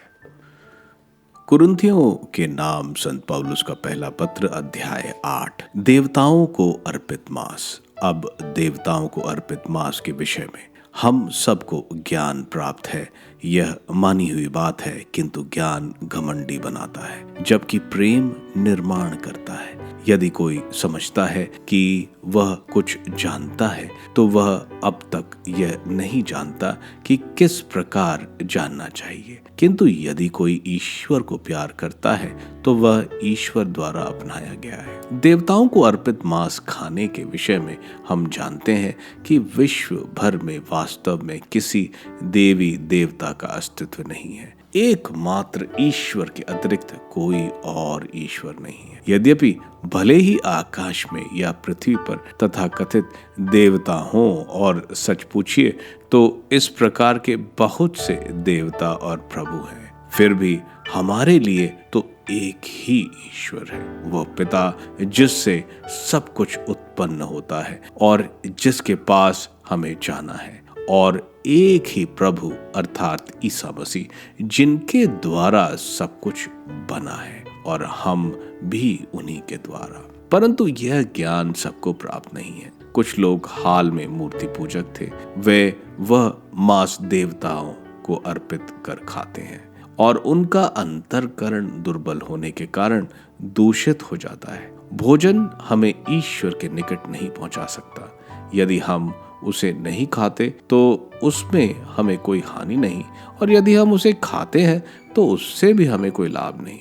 कुरिन्थियों के नाम संत पौलुस का पहला पत्र अध्याय 8। देवताओं को अर्पित मांस। अब देवताओं को अर्पित मांस के विषय में हम सबको ज्ञान प्राप्त है, यह मानी हुई बात है, किंतु ज्ञान घमंडी बनाता है, जबकि प्रेम निर्माण करता है। यदि कोई समझता है कि वह कुछ जानता है, तो वह अब तक यह नहीं जानता कि किस प्रकार जानना चाहिए। किंतु यदि कोई ईश्वर को प्यार करता है, तो वह ईश्वर द्वारा अपनाया गया है। देवताओं को अर्पित मांस खाने के विषय में हम जानते हैं कि विश्व भर में वास्तव में किसी देवी देवता का अस्तित्व नहीं है। एकमात्र ईश्वर के अतिरिक्त कोई और ईश्वर नहीं है। यद्यपि भले ही आकाश में या पृथ्वी पर तथाकथित देवता हों, और सच पूछिए तो इस प्रकार के बहुत से देवता और प्रभु हैं, फिर भी हमारे लिए तो एक ही ईश्वर है, वह पिता जिससे सब कुछ उत्पन्न होता है और जिसके पास हमें जाना है, और एक ही प्रभु अर्थात ईसा मसीह, जिनके द्वारा सब कुछ बना है और हम भी उन्हीं के द्वारा। परंतु यह ज्ञान सबको प्राप्त नहीं है। कुछ लोग हाल में मूर्ति पूजक थे, वे वह मांस देवताओं को अर्पित कर खाते हैं और उनका अंतःकरण दुर्बल होने के कारण दूषित हो जाता है। भोजन हमें ईश्वर के निकट नहीं पहुंचा सकता। यदि हम उसे नहीं खाते तो उसमें हमें कोई हानि नहीं, और यदि हम उसे खाते हैं तो उससे भी हमें कोई लाभ नहीं।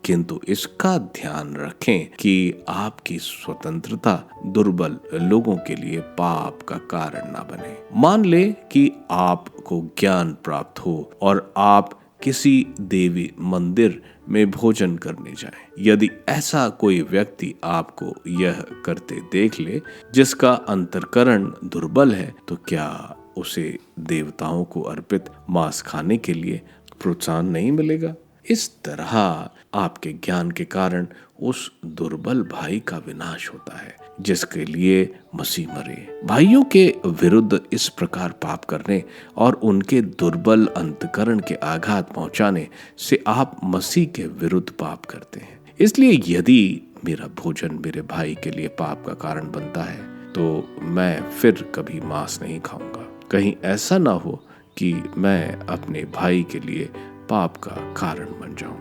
किंतु इसका ध्यान रखें कि आपकी स्वतंत्रता दुर्बल लोगों के लिए पाप का कारण ना बने। मान ले कि आपको ज्ञान प्राप्त हो और आप किसी देवी मंदिर में भोजन करने जाएं। यदि ऐसा कोई व्यक्ति आपको यह करते देख ले जिसका अंतःकरण दुर्बल है, तो क्या उसे देवताओं को अर्पित मांस खाने के लिए प्रोत्साहन नहीं मिलेगा? इस तरह आपके ज्ञान के कारण उस दुर्बल भाई का विनाश होता है जिसके लिए मसीह मरे। भाइयों के विरुद्ध इस प्रकार पाप करने और उनके दुर्बल अंतःकरण के आघात पहुंचाने से आप मसीह के विरुद्ध पाप करते हैं। इसलिए यदि मेरा भोजन मेरे भाई के लिए पाप का कारण बनता है, तो मैं फिर कभी मांस नहीं खाऊंगा। कहीं ऐसा ना हो कि मैं अपने भाई के लिए पाप का कारण बन जाऊं।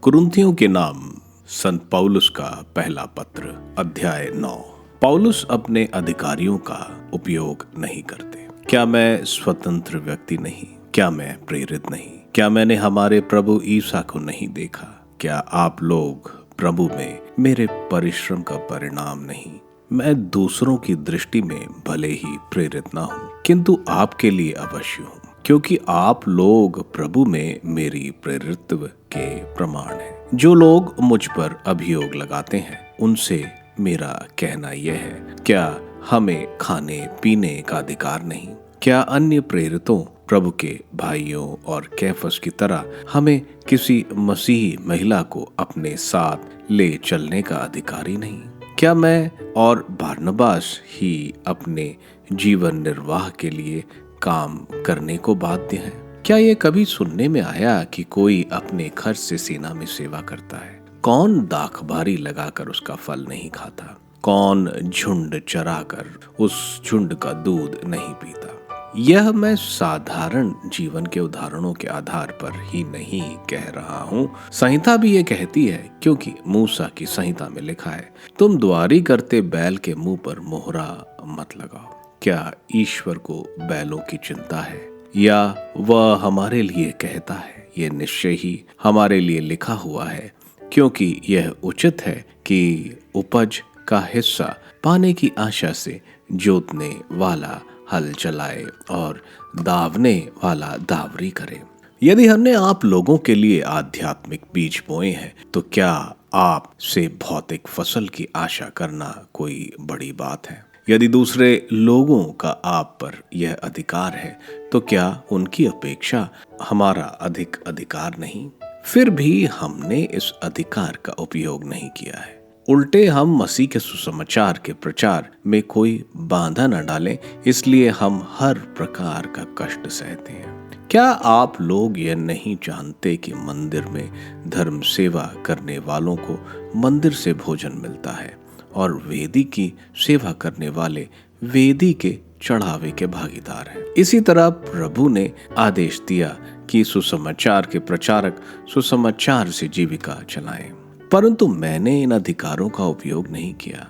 कुरिन्थियों के नाम संत पौलुस का पहला पत्र अध्याय 9। पौलुस अपने अधिकारियों का उपयोग नहीं करते। क्या मैं स्वतंत्र व्यक्ति नहीं? क्या मैं प्रेरित नहीं? क्या मैंने हमारे प्रभु ईसा को नहीं देखा? क्या आप लोग प्रभु में मेरे परिश्रम का परिणाम नहीं? मैं दूसरों की दृष्टि में भले ही प्रेरित ना हूं, किंतु आपके लिए अवश्य हूं, क्योंकि आप लोग प्रभु में मेरी प्रेरित्व के प्रमाण हैं। जो लोग मुझ पर अभियोग लगाते हैं, उनसे मेरा कहना यह है, क्या हमें खाने पीने का अधिकार नहीं? क्या अन्य प्रेरितों, प्रभु के भाइयों और कैफस की तरह हमें किसी मसीही महिला को अपने साथ ले चलने का अधिकार ही नहीं? क्या मैं और बारनबास ही अपने जीवन निर्वाह के लिए काम करने को बाध्य हैं? क्या ये कभी सुनने में आया कि कोई अपने खर्च से सेना में सेवा करता है? कौन दाख बारी लगाकर उसका फल नहीं खाता? कौन झुंड चराकर उस झुंड का दूध नहीं पीता? यह मैं साधारण जीवन के उदाहरणों के आधार पर ही नहीं कह रहा हूँ। संहिता भी ये कहती है, क्योंकि मूसा की संहिता में लिखा है, तुम द्वारी करते बैल के मुंह पर मोहरा मत लगाओ। क्या ईश्वर को बैलों की चिंता है, या वह हमारे लिए कहता है? ये निश्चय ही हमारे लिए लिखा हुआ है, क्योंकि यह उचित है कि उपज का हिस्सा पाने की आशा से जोतने वाला हल चलाए और दावने वाला दावरी करे। यदि हमने आप लोगों के लिए आध्यात्मिक बीज बोए हैं, तो क्या आप से भौतिक फसल की आशा करना कोई बड़ी बात है? यदि दूसरे लोगों का आप पर यह अधिकार है, तो क्या उनकी अपेक्षा हमारा अधिक अधिकार नहीं? फिर भी हमने इस अधिकार का उपयोग नहीं किया है। उल्टे हम मसीह के सुसमाचार के प्रचार में कोई बाधा न डालें, इसलिए हम हर प्रकार का कष्ट सहते हैं। क्या आप लोग यह नहीं जानते कि मंदिर में धर्म सेवा करने वालों को मंदिर से भोजन मिलता है, और वेदी की सेवा करने वाले वेदी के चढ़ावे के भागीदार हैं? इसी तरह प्रभु ने आदेश दिया कि सुसमाचार के प्रचारक सुसमाचार से जीविका चलाएं। परंतु मैंने इन अधिकारों का उपयोग नहीं किया,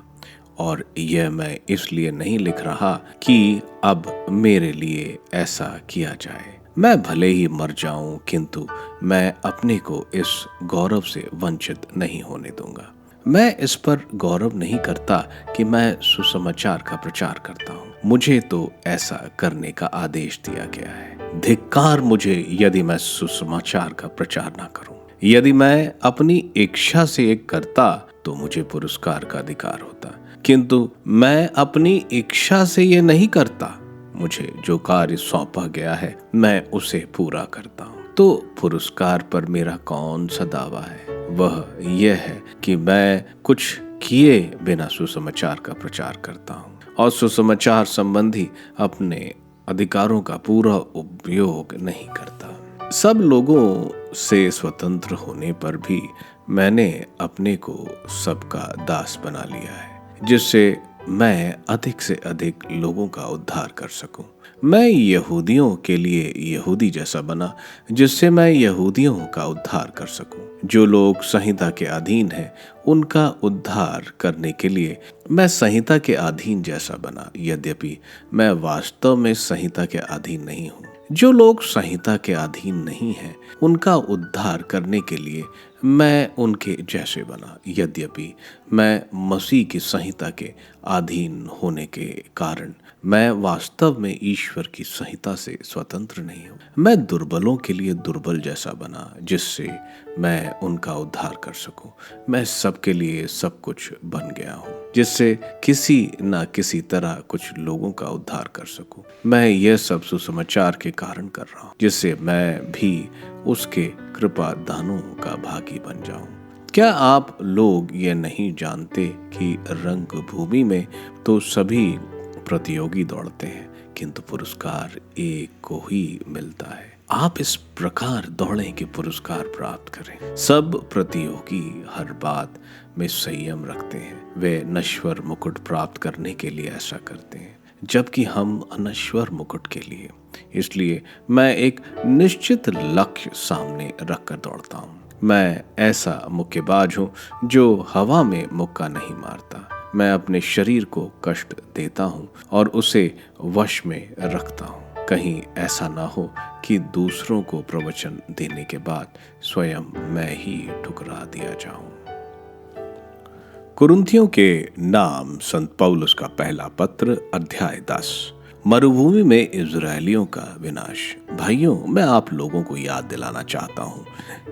और यह मैं इसलिए नहीं लिख रहा कि अब मेरे लिए ऐसा किया जाए। मैं भले ही मर जाऊं, किंतु मैं अपने को इस गौरव से वंचित नहीं होने दूंगा। मैं इस पर गौरव नहीं करता कि मैं सुसमाचार का प्रचार करता हूं। मुझे तो ऐसा करने का आदेश दिया गया है। धिक्कार मुझे यदि मैं सुसमाचार का प्रचार ना करूं। यदि मैं अपनी इच्छा से एक करता, तो मुझे पुरस्कार का अधिकार होता, किंतु मैं अपनी इच्छा से ये नहीं करता। मुझे जो कार्य सौंपा गया है, मैं उसे पूरा करता हूँ। तो पुरस्कार पर मेरा कौन सा दावा है? वह यह है कि मैं कुछ किए बिना सुसमाचार का प्रचार करता हूँ, और सुसमाचार संबंधी अपने अधिकारों का पूरा उपयोग नहीं करता। सब लोगों से स्वतंत्र होने पर भी मैंने अपने को सबका दास बना लिया है, जिससे मैं अधिक से अधिक लोगों का उद्धार कर सकूं। मैं यहूदियों के लिए यहूदी जैसा बना, जिससे मैं यहूदियों का उद्धार कर सकूं। जो लोग संहिता के अधीन हैं, उनका उद्धार करने के लिए मैं संहिता के अधीन जैसा बना, यद्यपि मैं वास्तव में संहिता के अधीन नहीं हूँ। जो लोग संहिता के अधीन नहीं हैं, उनका उद्धार करने के लिए मैं उनके जैसे बना, यद्यपि मैं मसीह की संहिता के अधीन होने के कारण मैं वास्तव में ईश्वर की संहिता से स्वतंत्र नहीं हूँ। मैं दुर्बलों के लिए दुर्बल जैसा बना, जिससे मैं उनका उद्धार कर सकूं। मैं सबके लिए सब कुछ बन गया हूँ, जिससे किसी न किसी तरह कुछ लोगों का उद्धार कर सकूं। मैं यह सब सुसमाचार के कारण कर रहा हूँ, जिससे मैं भी उसके कृपा दानों का भागी बन जाऊं। क्या आप लोग ये नहीं जानते कि रंग भूमि में तो सभी प्रतियोगी दौड़ते हैं, किंतु पुरस्कार एक को ही मिलता है? आप इस प्रकार दौड़ें कि पुरस्कार प्राप्त करें। सब प्रतियोगी हर बात में संयम रखते हैं। वे नश्वर मुकुट प्राप्त करने के लिए ऐसा करते हैं, जबकि हम अनश्वर मुकुट के लिए। इसलिए मैं एक निश्चित लक्ष्य सामने रखकर दौड़ता हूँ। मैं ऐसा मुक्केबाज हूँ जो हवा में मुक्का नहीं मारता। मैं अपने शरीर को कष्ट देता हूँ और उसे वश में रखता हूँ, कहीं ऐसा ना हो कि दूसरों को प्रवचन देने के बाद स्वयं मैं ही ठुकरा दिया जाऊं। कुरिन्थियों के नाम संत पौलुस का पहला पत्र, अध्याय 10। मरुभूमि में इजरायलियों का विनाश। भाइयों, मैं आप लोगों को याद दिलाना चाहता हूँ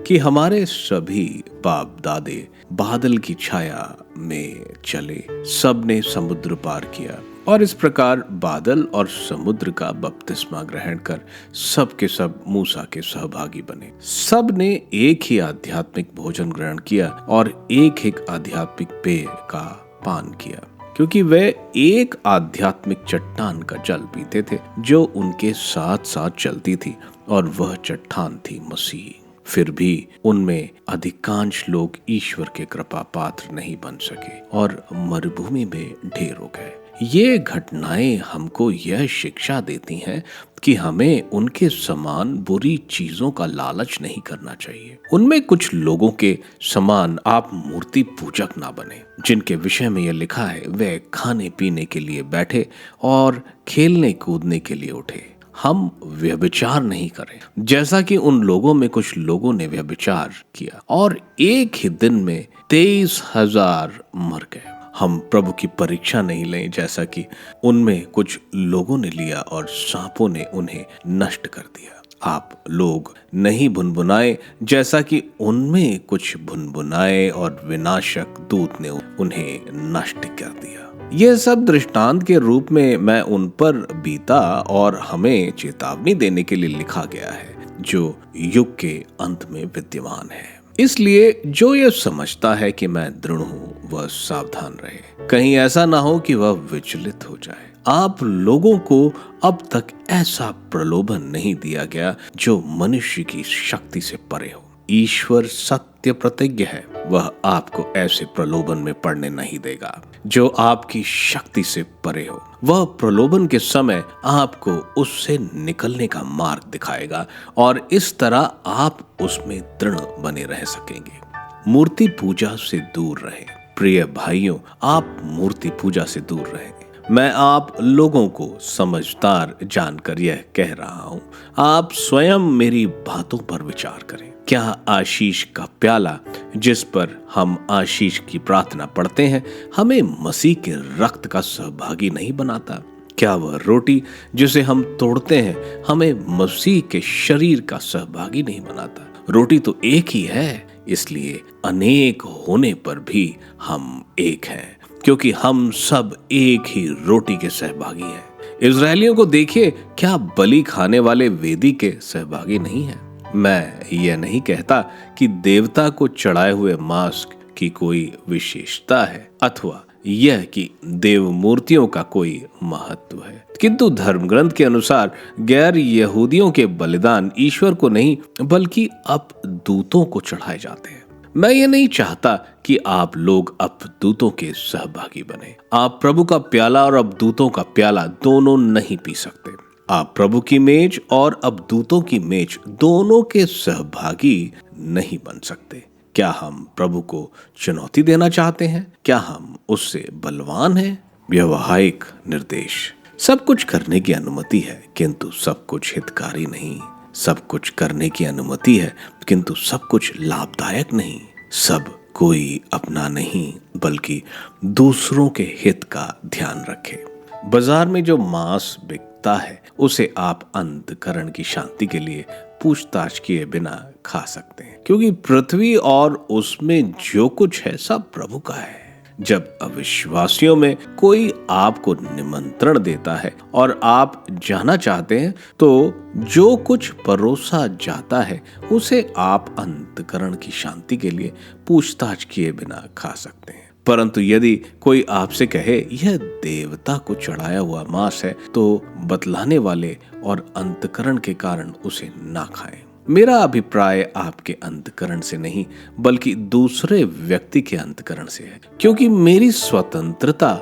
कि हमारे सभी बाप दादे बादल की छाया में चले, सब ने समुद्र पार किया, और इस प्रकार बादल और समुद्र का बपतिस्मा ग्रहण कर सब के सब मूसा के सहभागी बने। सब ने एक ही आध्यात्मिक भोजन ग्रहण किया और एक एक आध्यात्मिक पेय का पान किया, क्योंकि वे एक आध्यात्मिक चट्टान का जल पीते थे जो उनके साथ साथ चलती थी, और वह चट्टान थी मसीह। फिर भी उनमें अधिकांश लोग ईश्वर के कृपा पात्र नहीं बन सके और मरुभूमि में ढेर हो गए। ये घटनाएं हमको यह शिक्षा देती हैं कि हमें उनके समान बुरी चीजों का लालच नहीं करना चाहिए। उनमें कुछ लोगों के समान आप मूर्ति पूजक ना बने, जिनके विषय में यह लिखा है, वे खाने पीने के लिए बैठे और खेलने कूदने के लिए उठे। हम व्यभिचार नहीं करें, जैसा कि उन लोगों में कुछ लोगों ने व्यभिचार किया और एक ही दिन में 23,000 मर गए। हम प्रभु की परीक्षा नहीं लें, जैसा कि उनमें कुछ लोगों ने लिया और सांपों ने उन्हें नष्ट कर दिया। आप लोग नहीं भुनभुनाए, जैसा कि उनमें कुछ भुनभुनाए और विनाशक दूत ने उन्हें नष्ट कर दिया। यह सब दृष्टांत के रूप में मैं उन पर बीता और हमें चेतावनी देने के लिए लिखा गया है, जो युग के अंत में विद्यमान है। इसलिए जो यह समझता है कि मैं दृढ़ हूं, वह सावधान रहे, कहीं ऐसा ना हो कि वह विचलित हो जाए। आप लोगों को अब तक ऐसा प्रलोभन नहीं दिया गया जो मनुष्य की शक्ति से परे हो। ईश्वर सत्य प्रतिज्ञ है, वह आपको ऐसे प्रलोभन में पड़ने नहीं देगा जो आपकी शक्ति से परे हो। वह प्रलोभन के समय आपको उससे निकलने का मार्ग दिखाएगा और इस तरह आप उसमें दृढ़ बने रह सकेंगे। मूर्ति पूजा से दूर रहें। प्रिय भाइयों, आप मूर्ति पूजा से दूर रहें। मैं आप लोगों को समझदार जानकर यह कह रहा हूं, आप स्वयं मेरी बातों पर विचार करें। क्या आशीष का प्याला जिस पर हम आशीष की प्रार्थना पढ़ते हैं, हमें मसीह के रक्त का सहभागी नहीं बनाता? क्या वह रोटी जिसे हम तोड़ते हैं हमें मसीह के शरीर का सहभागी नहीं बनाता? रोटी तो एक ही है, इसलिए अनेक होने पर भी हम एक हैं, क्योंकि हम सब एक ही रोटी के सहभागी हैं। इजरायलियों को देखिए, क्या बलि खाने वाले वेदी के सहभागी नहीं हैं? मैं यह नहीं कहता कि देवता को चढ़ाए हुए मांस की कोई विशेषता है अथवा यह कि देव मूर्तियों का कोई महत्व है, किंतु धर्म ग्रंथ के अनुसार गैर यहूदियों के बलिदान ईश्वर को नहीं बल्कि अपदूतों को चढ़ाए जाते हैं। मैं ये नहीं चाहता कि आप लोग अपदूतों के सहभागी बने। आप प्रभु का प्याला और अपदूतों का प्याला दोनों नहीं पी सकते। आप प्रभु की मेज और अपदूतों की मेज दोनों के सहभागी नहीं बन सकते। क्या हम प्रभु को चुनौती देना चाहते हैं? क्या हम उससे बलवान हैं? व्यावहारिक निर्देश। सब कुछ करने की अनुमति है, किंतु सब कुछ हितकारी नहीं। सब कुछ करने की अनुमति है, किंतु सब कुछ लाभदायक नहीं। सब कोई अपना नहीं बल्कि दूसरों के हित का ध्यान रखे। बाजार में जो मांस बिकता है उसे आप अंतःकरण की शांति के लिए पूछताछ किए बिना खा सकते हैं, क्योंकि पृथ्वी और उसमें जो कुछ है सब प्रभु का है। जब अविश्वासियों में कोई आपको निमंत्रण देता है और आप जाना चाहते हैं, तो जो कुछ परोसा जाता है उसे आप अंतःकरण की शांति के लिए पूछताछ किए बिना खा सकते हैं। परंतु यदि कोई आपसे कहे यह देवता को चढ़ाया हुआ मांस है, तो बतलाने वाले और अंतःकरण के कारण उसे ना खाएं। मेरा अभिप्राय आपके अंतःकरण से नहीं बल्कि दूसरे व्यक्ति के अंतःकरण से है, क्योंकि मेरी स्वतंत्रता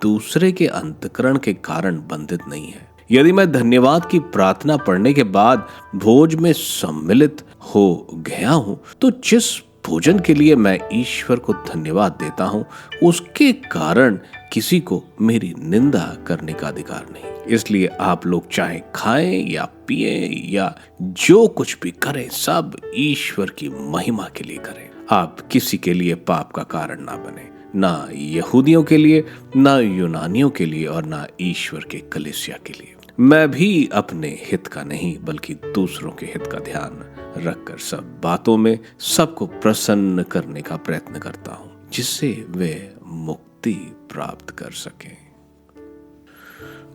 दूसरे के अंतःकरण के कारण बंधित नहीं है। यदि मैं धन्यवाद की प्रार्थना पढ़ने के बाद भोज में सम्मिलित हो गया हूं, तो जिस भोजन के लिए मैं ईश्वर को धन्यवाद देता हूं, उसके कारण किसी को मेरी निंदा करने का अधिकार नहीं। इसलिए आप लोग चाहे खाएं या पिएं या जो कुछ भी करें, सब ईश्वर की महिमा के लिए करें। आप किसी के लिए पाप का कारण ना बने, ना यहूदियों के लिए, ना यूनानियों के लिए और ना ईश्वर के कलीसिया के लिए। मैं भी अपने हित का नहीं बल्कि दूसरों के हित का ध्यान रखकर सब बातों में सबको प्रसन्न करने का प्रयत्न करता हूं, जिससे वे मुक्ति प्राप्त कर सकें।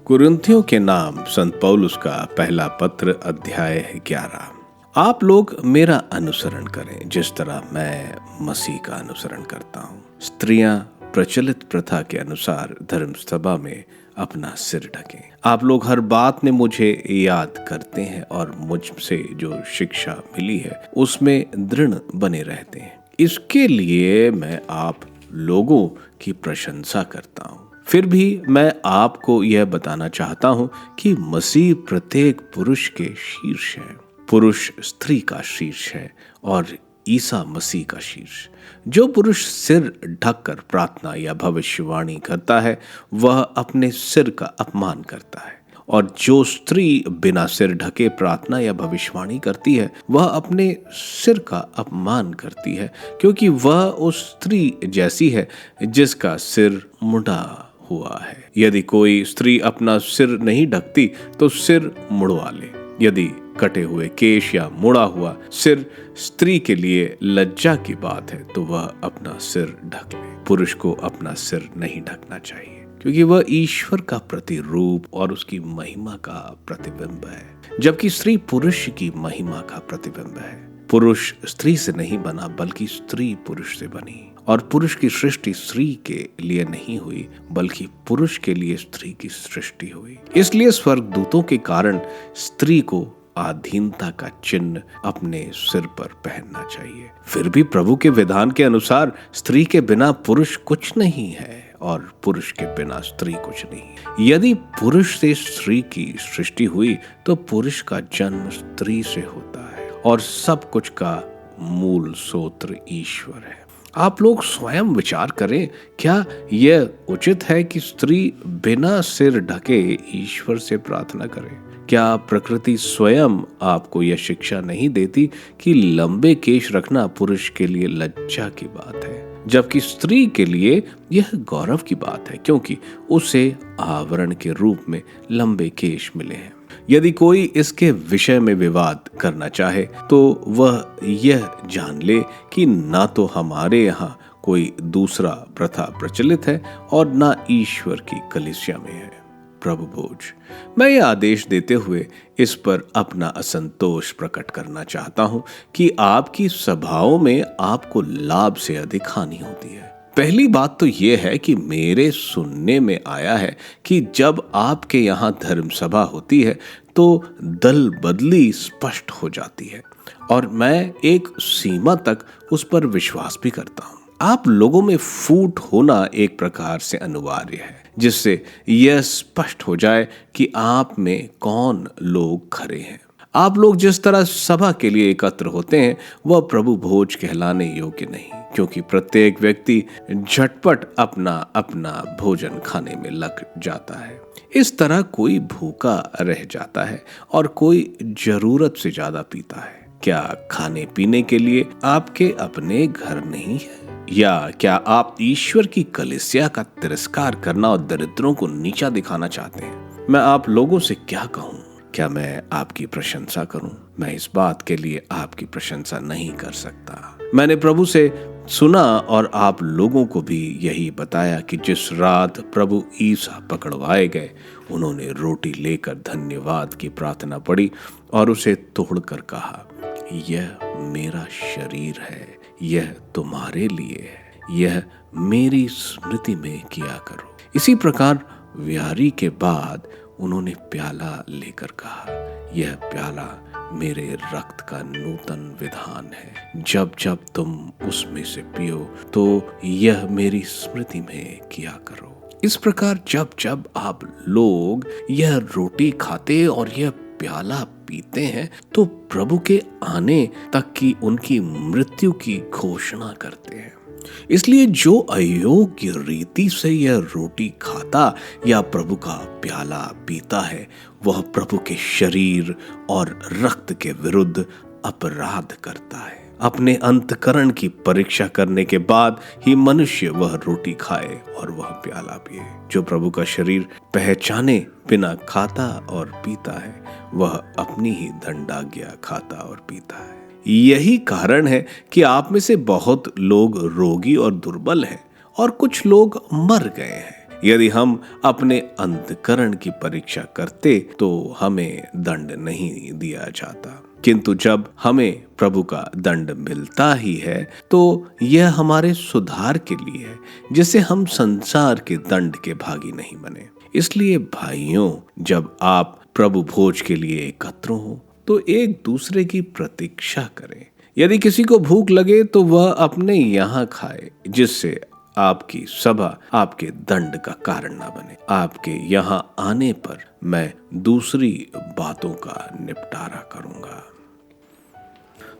कुरिन्थियों के नाम संत पौलुस का पहला पत्र, अध्याय 11। आप लोग मेरा अनुसरण करें जिस तरह मैं मसीह का अनुसरण करता हूँ। स्त्रियां प्रचलित प्रथा के अनुसार धर्म सभा में अपना सिर ढकें। आप लोग हर बात में मुझे याद करते हैं और मुझसे जो शिक्षा मिली है उसमें दृढ़ बने रहते हैं। इसके लिए मैं आप लोगों की प्रशंसा करता हूँ। फिर भी मैं आपको यह बताना चाहता हूँ कि मसीह प्रत्येक पुरुष के शीर्ष है। पुरुष स्त्री का शीर्ष है और ईसा मसीह का शीर्ष। जो पुरुष सिर ढककर प्रार्थना या भविष्यवाणी करता है वह अपने सिर का अपमान करता है, और जो स्त्री बिना सिर ढके प्रार्थना या भविष्यवाणी करती है वह अपने सिर का अपमान करती है, क्योंकि वह उस स्त्री जैसी है जिसका सिर मुड़ा हुआ है। यदि कोई स्त्री अपना सिर नहीं ढकती तो सिर मुड़वा ले। यदि कटे हुए केश या मुड़ा हुआ सिर स्त्री के लिए लज्जा की बात है तो वह अपना सिर ढक ले। पुरुष को अपना सिर नहीं ढकना चाहिए, क्योंकि वह ईश्वर का प्रतिरूप और उसकी महिमा का प्रतिबिंब है, जबकि स्त्री पुरुष की महिमा का प्रतिबिंब है। पुरुष स्त्री से नहीं बना बल्कि स्त्री पुरुष से बनी, और पुरुष की सृष्टि स्त्री के लिए नहीं हुई बल्कि पुरुष के लिए स्त्री की सृष्टि हुई। इसलिए स्वर्गदूतों के कारण स्त्री को अधीनता का चिन्ह अपने सिर पर पहनना चाहिए। फिर भी प्रभु के विधान के अनुसार स्त्री के बिना पुरुष कुछ नहीं है और पुरुष के बिना स्त्री कुछ नहीं। यदि पुरुष से स्त्री की सृष्टि हुई तो पुरुष का जन्म स्त्री से होता है, और सब कुछ का मूल स्रोत ईश्वर है। आप लोग स्वयं विचार करें, क्या यह उचित है कि स्त्री बिना सिर ढके ईश्वर से प्रार्थना करे? क्या प्रकृति स्वयं आपको यह शिक्षा नहीं देती कि लंबे केश रखना पुरुष के लिए लज्जा की बात है, जबकि स्त्री के लिए यह गौरव की बात है, क्योंकि उसे आवरण के रूप में लंबे केश मिले हैं। यदि कोई इसके विषय में विवाद करना चाहे तो वह यह जान ले कि ना तो हमारे यहाँ कोई दूसरा प्रथा प्रचलित है और ना ईश्वर की कलीसिया में है। प्रभु भोज, मैं यह आदेश देते हुए इस पर अपना असंतोष प्रकट करना चाहता हूँ कि आपकी सभाओं में आपको लाभ से अधिक हानि होती है। पहली बात तो यह है कि मेरे सुनने में आया है कि जब आपके यहाँ धर्म सभा होती है तो दल बदली स्पष्ट हो जाती है, और मैं एक सीमा तक उस पर विश्वास भी करता हूँ। आप लोगों में फूट होना एक प्रकार से अनिवार्य है, जिससे यह स्पष्ट हो जाए कि आप में कौन लोग खरे हैं। आप लोग जिस तरह सभा के लिए एकत्र होते हैं वह प्रभु भोज कहलाने योग्य नहीं, क्योंकि प्रत्येक व्यक्ति झटपट अपना अपना भोजन खाने में लग जाता है। इस तरह कोई भूखा रह जाता है और कोई जरूरत से ज्यादा पीता है। क्या खाने पीने के लिए आपके अपने घर नहीं है? या क्या आप ईश्वर की कलीसिया का तिरस्कार करना और दरिद्रों को नीचा दिखाना चाहते हैं? मैं आप लोगों से क्या कहूँ? क्या मैं आपकी प्रशंसा करूं? मैं इस बात के लिए आपकी प्रशंसा नहीं कर सकता। मैंने प्रभु से सुना और आप लोगों को भी यही बताया कि जिस रात प्रभु ईसा पकड़वाए गए उन्होंने रोटी लेकर धन्यवाद की प्रार्थना पढ़ी और उसे तोड़कर कहा, यह मेरा शरीर है, यह तुम्हारे लिए है, यह मेरी स्मृति में किया करो। इसी प्रकार व्यारी के बाद उन्होंने प्याला लेकर कहा, यह प्याला मेरे रक्त का नूतन विधान है, जब जब तुम उसमें से पियो तो यह मेरी स्मृति में किया करो। इस प्रकार जब जब आप लोग यह रोटी खाते और यह प्याला पीते हैं तो प्रभु के आने तक की उनकी मृत्यु की घोषणा करते हैं। इसलिए जो अयोग्य रीति से यह रोटी खाता या प्रभु का प्याला पीता है वह प्रभु के शरीर और रक्त के विरुद्ध अपराध करता है। अपने अंतकरण की परीक्षा करने के बाद ही मनुष्य वह रोटी खाए और वह प्याला पिए। जो प्रभु का शरीर पहचाने बिना खाता और पीता है वह अपनी ही दंडाज्ञा खाता और पीता है। यही कारण है कि आप में से बहुत लोग रोगी और दुर्बल हैं और कुछ लोग मर गए हैं। यदि हम अपने अंतकरण की परीक्षा करते तो हमें दंड नहीं दिया जाता। किंतु जब हमें प्रभु का दंड मिलता ही है तो यह हमारे सुधार के लिए है, जिससे हम संसार के दंड के भागी नहीं बने। इसलिए भाइयों, जब आप प्रभु भोज के लिए एकत्र हो तो एक दूसरे की प्रतीक्षा करें। यदि किसी को भूख लगे तो वह अपने यहाँ खाए, जिससे आपकी सभा आपके दंड का कारण ना बने। आपके यहाँ आने पर मैं दूसरी बातों का निपटारा करूंगा।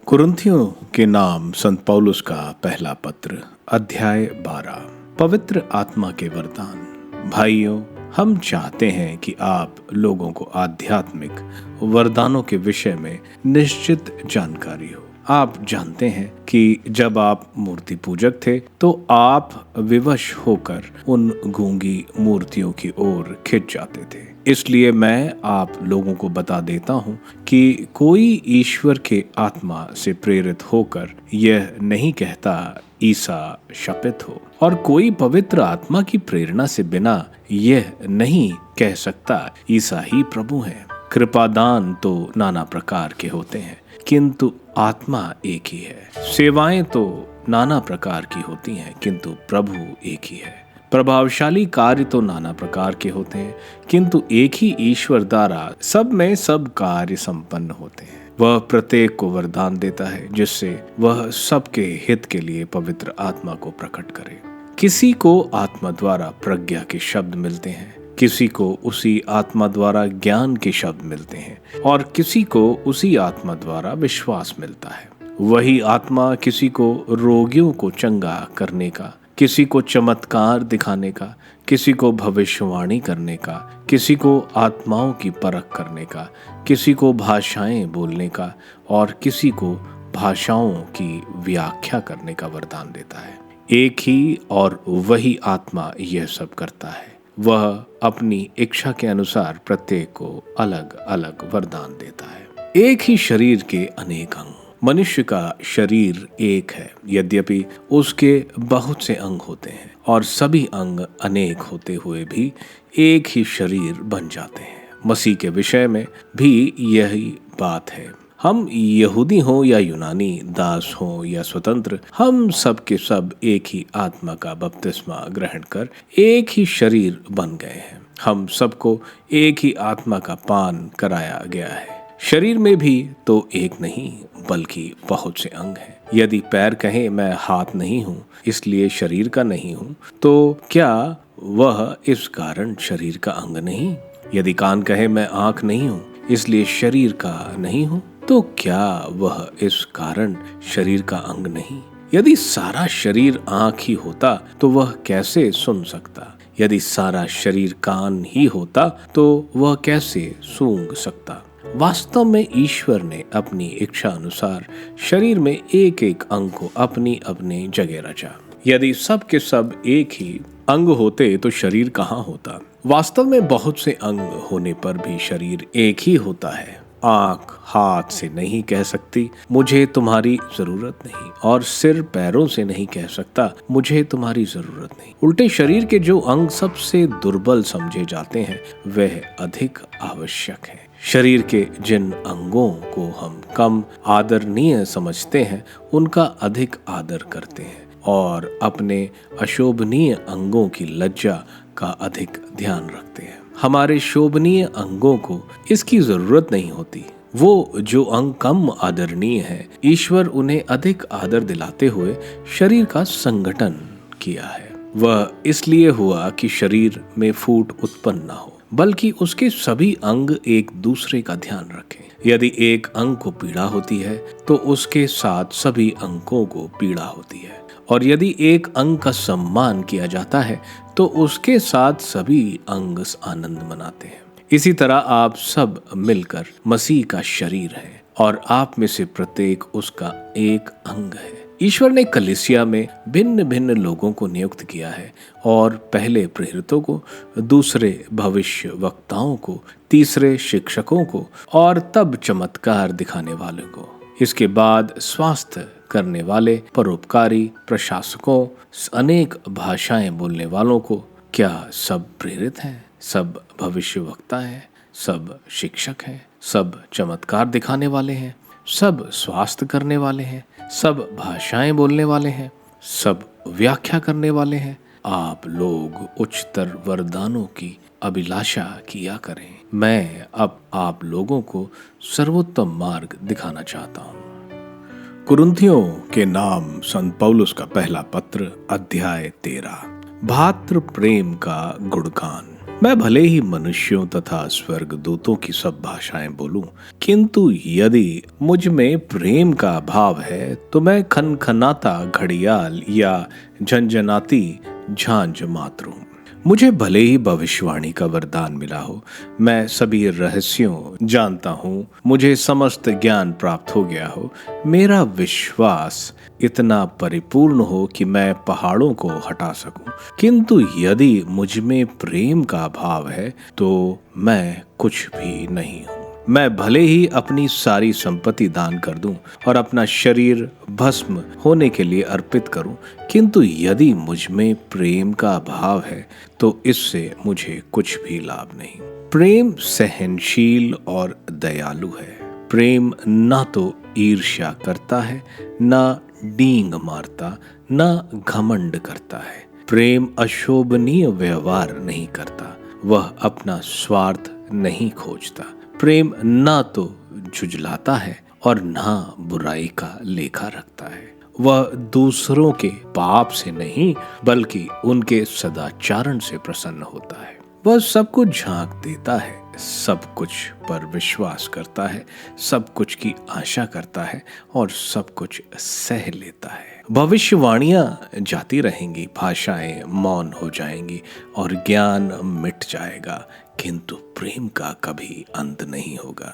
कुरिन्थियों के नाम संत पौलुस का पहला पत्र, अध्याय 12। पवित्र आत्मा के वरदान। भाइयों, हम चाहते हैं कि आप लोगों को आध्यात्मिक वरदानों के विषय में निश्चित जानकारी हो। आप जानते हैं कि जब आप मूर्ति पूजक थे तो आप विवश होकर उन गूंगी मूर्तियों की ओर खिंच जाते थे। इसलिए मैं आप लोगों को बता देता हूं कि कोई ईश्वर के आत्मा से प्रेरित होकर यह नहीं कहता ईसा शपित हो, और कोई पवित्र आत्मा की प्रेरणा से बिना यह नहीं कह सकता ईसा ही प्रभु है। कृपादान तो नाना प्रकार के होते हैं, किंतु आत्मा एक ही है। सेवाएं तो नाना प्रकार की होती हैं, किंतु प्रभु एक ही है। प्रभावशाली कार्य तो नाना प्रकार के होते हैं, किंतु एक ही ईश्वर द्वारा सब में सब कार्य संपन्न होते हैं। वह प्रत्येक को वरदान देता है, जिससे वह सबके हित के लिए पवित्र आत्मा को प्रकट करे। किसी को आत्मा द्वारा प्रज्ञा के शब्द मिलते हैं, किसी को उसी आत्मा द्वारा ज्ञान के शब्द मिलते हैं, और किसी को उसी आत्मा द्वारा विश्वास मिलता है। वही आत्मा किसी को रोगियों को चंगा करने का, किसी को चमत्कार दिखाने का, किसी को भविष्यवाणी करने का, किसी को आत्माओं की परख करने का, किसी को भाषाएं बोलने का, और किसी को भाषाओं की व्याख्या करने का वरदान देता है। एक ही और वही आत्मा यह सब करता है। वह अपनी इच्छा के अनुसार प्रत्येक को अलग अलग वरदान देता है। एक ही शरीर के अनेक अंग। मनुष्य का शरीर एक है, यद्यपि उसके बहुत से अंग होते हैं, और सभी अंग अनेक होते हुए भी एक ही शरीर बन जाते हैं। मसीह के विषय में भी यही बात है। हम यहूदी हों या यूनानी, दास हों या स्वतंत्र, हम सब के सब एक ही आत्मा का बपतिस्मा ग्रहण कर एक ही शरीर बन गए हैं। हम सबको एक ही आत्मा का पान कराया गया है। शरीर में भी तो एक नहीं बल्कि बहुत से अंग हैं। यदि पैर कहे मैं हाथ नहीं हूँ इसलिए शरीर का नहीं हूँ, तो क्या वह इस कारण शरीर का अंग नहीं? यदि कान कहे मैं आँख नहीं हूँ इसलिए शरीर का नहीं हूँ, तो क्या वह इस कारण शरीर का अंग नहीं? यदि सारा शरीर आँख ही होता तो वह कैसे सुन सकता? यदि सारा शरीर कान ही होता तो वह कैसे सूंघ सकता? वास्तव में ईश्वर ने अपनी इच्छा अनुसार शरीर में एक एक अंग को अपनी अपनी जगह रचा। यदि सब के सब एक ही अंग होते तो शरीर कहाँ होता? वास्तव में बहुत से अंग होने पर भी शरीर एक ही होता है। आँख हाथ से नहीं कह सकती मुझे तुम्हारी जरूरत नहीं, और सिर पैरों से नहीं कह सकता मुझे तुम्हारी जरूरत नहीं। उल्टे शरीर के जो अंग सबसे दुर्बल समझे जाते हैं वह अधिक आवश्यक है। शरीर के जिन अंगों को हम कम आदरणीय समझते हैं उनका अधिक आदर करते हैं, और अपने अशोभनीय अंगों की लज्जा का अधिक ध्यान रखते हैं। हमारे शोभनीय अंगों को इसकी जरूरत नहीं होती। वो जो अंग कम आदरणीय है, ईश्वर उन्हें अधिक आदर दिलाते हुए शरीर का संगठन किया है। वह इसलिए हुआ कि शरीर में फूट उत्पन्न न हो, बल्कि उसके सभी अंग एक दूसरे का ध्यान रखें। यदि एक अंग को पीड़ा होती है तो उसके साथ सभी अंगों को पीड़ा होती है, और यदि एक अंग का सम्मान किया जाता है तो उसके साथ सभी अंग आनंद मनाते हैं। इसी तरह आप सब मिलकर मसीह का शरीर हैं, और आप में से प्रत्येक उसका एक अंग है। ईश्वर ने कलीसिया में भिन्न भिन्न लोगों को नियुक्त किया है, और पहले प्रेरितों को, दूसरे भविष्य वक्ताओं को, तीसरे शिक्षकों को, और तब चमत्कार दिखाने वालों को। इसके बाद स्वास्थ्य करने वाले, परोपकारी, प्रशासकों, अनेक भाषाएं बोलने वालों को। क्या सब प्रेरित हैं? सब भविष्य वक्ता हैं? सब शिक्षक हैं? सब चमत्कार दिखाने वाले हैं? सब स्वास्थ्य करने वाले हैं, सब भाषाएं बोलने वाले हैं, सब व्याख्या करने वाले हैं। आप लोग उच्चतर वरदानों की अभिलाषा किया करें। मैं अब आप लोगों को सर्वोत्तम मार्ग दिखाना चाहता हूँ। कुरिन्थियों के नाम संत पौलुस का पहला पत्र, अध्याय 13। भातृ प्रेम का गुणगान। मैं भले ही मनुष्यों तथा स्वर्गदूतों की सब भाषाएं बोलूं, किंतु यदि मुझ में प्रेम का भाव है तो मैं खनखनाता घड़ियाल या झंझनाती झांझ मात्र हूं। मुझे भले ही भविष्यवाणी का वरदान मिला हो, मैं सभी रहस्यों जानता हूँ, मुझे समस्त ज्ञान प्राप्त हो गया हो, मेरा विश्वास इतना परिपूर्ण हो कि मैं पहाड़ों को हटा सकूं, किंतु यदि मुझ में प्रेम का भाव है तो मैं कुछ भी नहीं हूँ। मैं भले ही अपनी सारी संपत्ति दान कर दूं और अपना शरीर भस्म होने के लिए अर्पित करूं, किंतु यदि मुझ में प्रेम का भाव है तो इससे मुझे कुछ भी लाभ नहीं। प्रेम सहनशील और दयालु है। प्रेम ना तो ईर्ष्या करता है, ना डींग मारता, ना घमंड करता है। प्रेम अशोभनीय व्यवहार नहीं करता, वह अपना स्वार्थ नहीं खोजता। प्रेम ना तो झुझलाता है और ना बुराई का लेखा रखता है। वह दूसरों के पाप से नहीं बल्कि उनके सदाचरण से प्रसन्न होता है। वह सब कुछ झांक देता है, सब कुछ पर विश्वास करता है, सब कुछ की आशा करता है और सब कुछ सह लेता है। भविष्यवाणियां जाती रहेंगी, भाषाएं मौन हो जाएंगी और ज्ञान मिट जाएगा, किंतु प्रेम का कभी अंत नहीं होगा,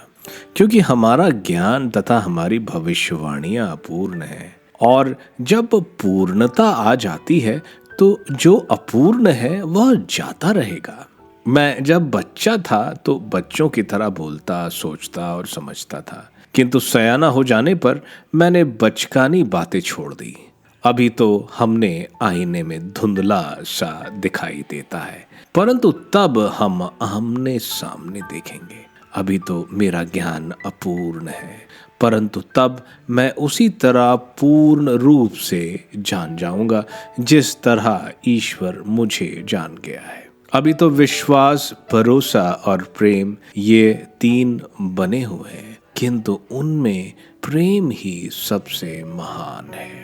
क्योंकि हमारा ज्ञान तथा हमारी भविष्यवाणियां अपूर्ण है। और जब पूर्णता आ जाती है तो जो अपूर्ण है वह जाता रहेगा। मैं जब बच्चा था तो बच्चों की तरह बोलता, सोचता और समझता था, किंतु सयाना हो जाने पर मैंने बचकानी बातें छोड़ दी। अभी तो हमने आईने में धुंधला सा दिखाई देता है, परंतु तब हम आमने सामने देखेंगे। अभी तो मेरा ज्ञान अपूर्ण है, परंतु तब मैं उसी तरह पूर्ण रूप से जान जाऊंगा जिस तरह ईश्वर मुझे जान गया है। अभी तो विश्वास, भरोसा और प्रेम ये तीन बने हुए हैं, किंतु उनमें प्रेम ही सबसे महान है।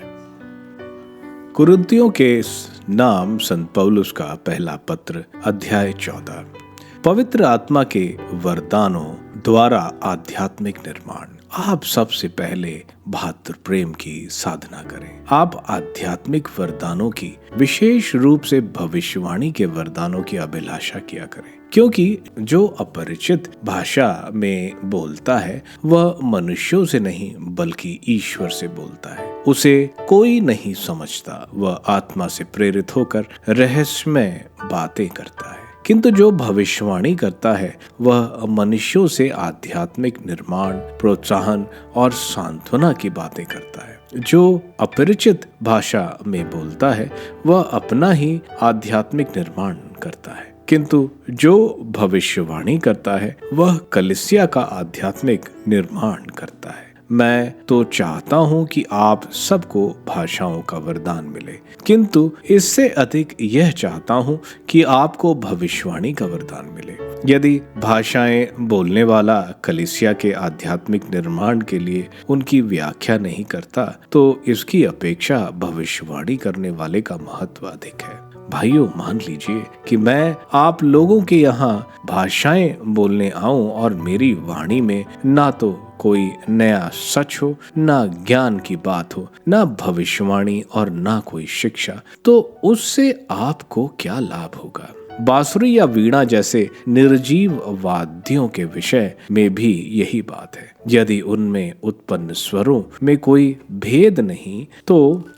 कुरिन्थियों के नाम संत पौलुस का पहला पत्र, अध्याय 14। पवित्र आत्मा के वरदानों द्वारा आध्यात्मिक निर्माण। आप सबसे पहले भातृ प्रेम की साधना करें। आप आध्यात्मिक वरदानों की, विशेष रूप से भविष्यवाणी के वरदानों की अभिलाषा किया करें, क्योंकि जो अपरिचित भाषा में बोलता है वह मनुष्यों से नहीं बल्कि ईश्वर से बोलता है। उसे कोई नहीं समझता, वह आत्मा से प्रेरित होकर रहस्यमय बातें करता है। किंतु जो भविष्यवाणी करता है वह मनुष्यों से आध्यात्मिक निर्माण, प्रोत्साहन और सांत्वना की बातें करता है। जो अपरिचित भाषा में बोलता है वह अपना ही आध्यात्मिक निर्माण करता है, किंतु जो भविष्यवाणी करता है वह कलीसिया का आध्यात्मिक निर्माण करता है। मैं तो चाहता हूं कि आप सबको भाषाओं का वरदान मिले, किंतु इससे अधिक यह चाहता हूं कि आपको भविष्यवाणी का वरदान मिले। यदि भाषाएं बोलने वाला कलीसिया के आध्यात्मिक निर्माण के लिए उनकी व्याख्या नहीं करता तो इसकी अपेक्षा भविष्यवाणी करने वाले का महत्व अधिक है। भाइयों, मान लीजिए कि मैं आप लोगों के यहाँ भाषाएं बोलने आऊं और मेरी वाणी में ना तो कोई नया सच हो, ना ज्ञान की बात हो, ना भविष्यवाणी और ना कोई शिक्षा, तो उससे आपको क्या लाभ होगा? बांसुरी या वीणा जैसे निर्जीव वाद्यों के विषय में भी यही बात है। यदि उनमें उत्पन्न स्वरों में कोई भेद नहीं तो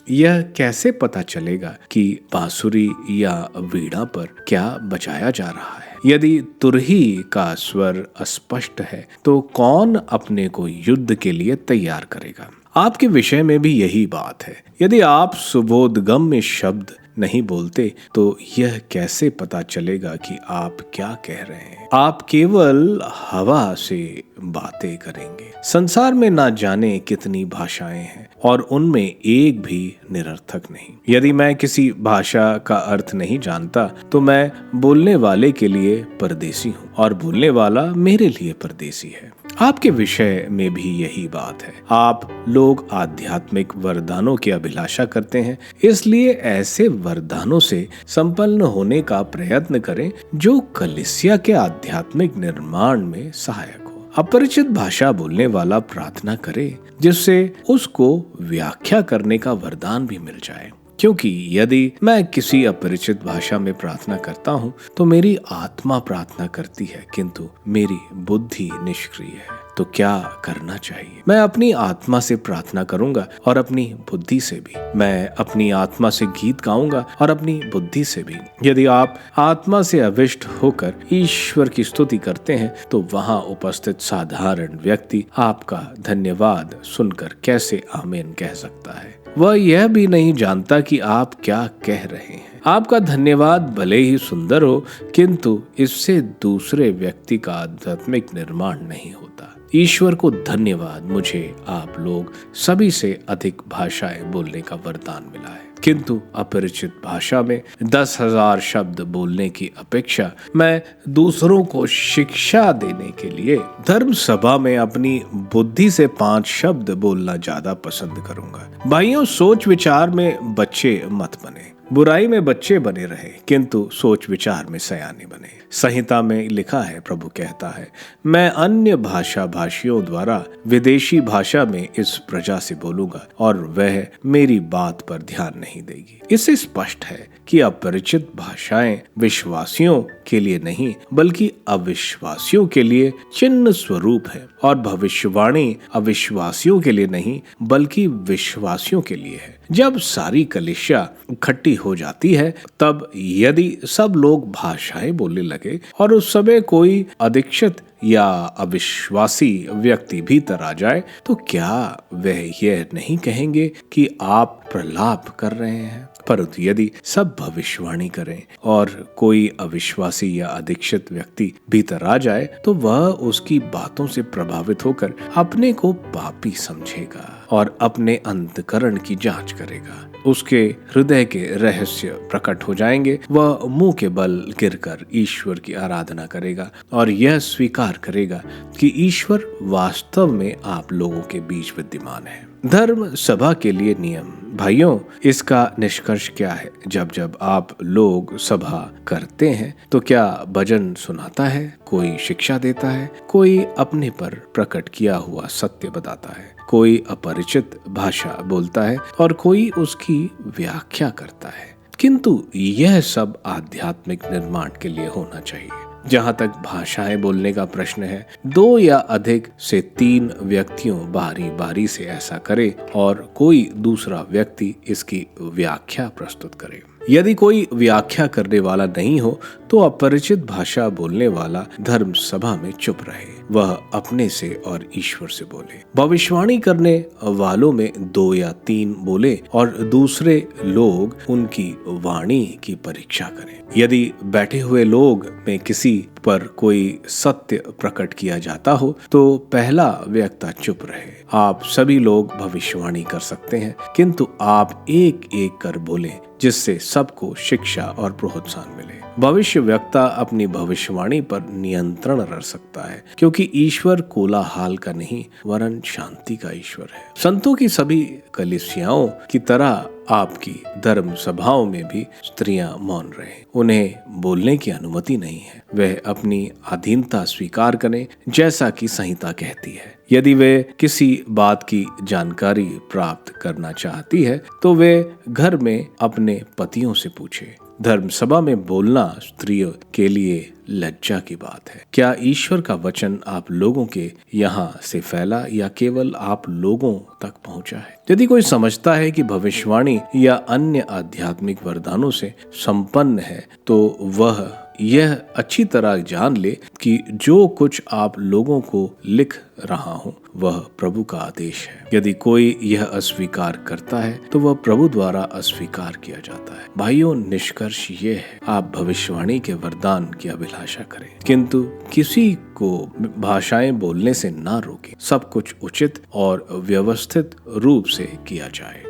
यह कैसे पता चलेगा कि बांसुरी या वीणा पर क्या बजाया जा रहा है? यदि तुरही का स्वर अस्पष्ट है तो कौन अपने को युद्ध के लिए तैयार करेगा? आपके विषय में भी यही बात है। यदि आप सुबोधगम्य शब्द नहीं बोलते तो यह कैसे पता चलेगा कि आप क्या कह रहे हैं? आप केवल हवा से बातें करेंगे। संसार में ना जाने कितनी भाषाएं हैं और उनमें एक भी निरर्थक नहीं। यदि मैं किसी भाषा का अर्थ नहीं जानता तो मैं बोलने वाले के लिए परदेसी हूँ और बोलने वाला मेरे लिए परदेसी है। आपके विषय में भी यही बात है। आप लोग आध्यात्मिक वरदानों की अभिलाषा करते हैं, इसलिए ऐसे वरदानों से संपन्न होने का प्रयत्न करें जो कलीसिया के आध्यात्मिक निर्माण में सहायक हो। अपरिचित भाषा बोलने वाला प्रार्थना करे जिससे उसको व्याख्या करने का वरदान भी मिल जाए, क्योंकि यदि मैं किसी अपरिचित भाषा में प्रार्थना करता हूँ तो मेरी आत्मा प्रार्थना करती है किंतु मेरी बुद्धि निष्क्रिय है। तो क्या करना चाहिए? मैं अपनी आत्मा से प्रार्थना करूंगा और अपनी बुद्धि से भी। मैं अपनी आत्मा से गीत गाऊंगा और अपनी बुद्धि से भी। यदि आप आत्मा से अविष्ट होकर ईश्वर की स्तुति करते हैं तो वहां उपस्थित साधारण व्यक्ति आपका धन्यवाद सुनकर कैसे आमीन कह सकता है? वह यह भी नहीं जानता कि आप क्या कह रहे हैं। आपका धन्यवाद भले ही सुंदर हो किंतु इससे दूसरे व्यक्ति का आध्यात्मिक निर्माण नहीं होता। ईश्वर को धन्यवाद, मुझे आप लोग सभी से अधिक भाषाएं बोलने का वरदान मिला है, किंतु अपरिचित भाषा में 10,000 शब्द बोलने की अपेक्षा मैं दूसरों को शिक्षा देने के लिए धर्म सभा में अपनी बुद्धि से 5 शब्द बोलना ज्यादा पसंद करूंगा। भाइयों, सोच विचार में बच्चे मत बने, बुराई में बच्चे बने रहे किंतु सोच विचार में सयाने बने। संहिता में लिखा है, प्रभु कहता है, मैं अन्य भाषा भाषियों द्वारा विदेशी भाषा में इस प्रजा से बोलूंगा और वह मेरी बात पर ध्यान नहीं देगी। इससे स्पष्ट है कि अपरिचित भाषाएं विश्वासियों के लिए नहीं बल्कि अविश्वासियों के लिए चिन्ह स्वरूप है और भविष्यवाणी अविश्वासियों के लिए नहीं बल्कि विश्वासियों के लिए है। जब सारी कलीसिया इकट्ठी हो जाती है तब यदि सब लोग भाषाएं बोलने लगे और उस समय कोई अदीक्षित या अविश्वासी व्यक्ति भीतर आ जाए तो क्या वह यह नहीं कहेंगे कि आप प्रलाप कर रहे हैं? परंतु यदि सब भविष्यवाणी करें और कोई अविश्वासी या अदीक्षित व्यक्ति भीतर आ जाए तो वह उसकी बातों से प्रभावित होकर अपने को पापी समझेगा और अपने अंतकरण की जांच करेगा। उसके हृदय के रहस्य प्रकट हो जाएंगे। वह मुंह के बल गिरकर ईश्वर की आराधना करेगा और यह स्वीकार करेगा कि ईश्वर वास्तव में आप लोगों के बीच विद्यमान है। धर्म सभा के लिए नियम। भाइयों, इसका निष्कर्ष क्या है? जब जब आप लोग सभा करते हैं तो क्या भजन सुनाता है, कोई शिक्षा देता है, कोई अपने पर प्रकट किया हुआ सत्य बताता है, कोई अपरिचित भाषा बोलता है और कोई उसकी व्याख्या करता है। किंतु यह सब आध्यात्मिक निर्माण के लिए होना चाहिए। जहाँ तक भाषाएं बोलने का प्रश्न है, 2 या अधिक से 3 व्यक्तियों बारी बारी से ऐसा करे और कोई दूसरा व्यक्ति इसकी व्याख्या प्रस्तुत करे। यदि कोई व्याख्या करने वाला नहीं हो तो अपरिचित भाषा बोलने वाला धर्म सभा में चुप रहे, वह अपने से और ईश्वर से बोले। भविष्यवाणी करने वालों में 2 या 3 बोले और दूसरे लोग उनकी वाणी की परीक्षा करें। यदि बैठे हुए लोग में किसी पर कोई सत्य प्रकट किया जाता हो तो पहला व्यक्ति चुप रहे। आप सभी लोग भविष्यवाणी कर सकते हैं किंतु आप एक एक कर बोले जिससे सबको शिक्षा और प्रोत्साहन मिले। भविष्य वक्ता अपनी भविष्यवाणी पर नियंत्रण रख सकता है क्योंकि ईश्वर कोलाहल का नहीं वरन शांति का ईश्वर है। संतों की सभी कलीसियाओं की तरह आपकी धर्म सभाओं में भी स्त्रियां मौन रहे, उन्हें बोलने की अनुमति नहीं है। वह अपनी अधीनता स्वीकार करें जैसा कि संहिता कहती है। यदि वे किसी बात की जानकारी प्राप्त करना चाहती है तो वे घर में अपने पतियों से पूछे। धर्म सभा में बोलना स्त्रियों के लिए लज्जा की बात है। क्या ईश्वर का वचन आप लोगों के यहाँ से फैला या केवल आप लोगों तक पहुँचा है? यदि कोई समझता है कि भविष्यवाणी या अन्य आध्यात्मिक वरदानों से संपन्न है तो वह यह अच्छी तरह जान ले कि जो कुछ आप लोगों को लिख रहा हूं वह प्रभु का आदेश है। यदि कोई यह अस्वीकार करता है तो वह प्रभु द्वारा अस्वीकार किया जाता है। भाइयों, निष्कर्ष ये है, आप भविष्यवाणी के वरदान की अभिलाषा करें, किंतु किसी को भाषाएं बोलने से ना रोकें। सब कुछ उचित और व्यवस्थित रूप से किया जाए।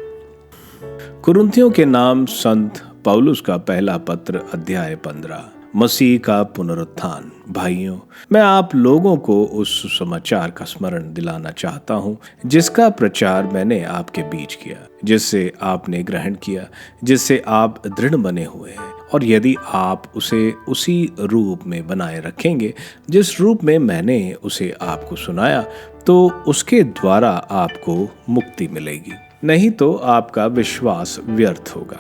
कुरिन्थियों के नाम संत पौलुस का पहला पत्र, अध्याय 15। मसीह का पुनरुत्थान। भाइयों, मैं आप लोगों को उस समाचार का स्मरण दिलाना चाहता हूँ जिसका प्रचार मैंने आपके बीच किया, जिससे आपने ग्रहण किया, जिससे आप दृढ़ बने हुए हैं। और यदि आप उसे उसी रूप में बनाए रखेंगे जिस रूप में मैंने उसे आपको सुनाया, तो उसके द्वारा आपको मुक्ति मिलेगी, नहीं तो आपका विश्वास व्यर्थ होगा।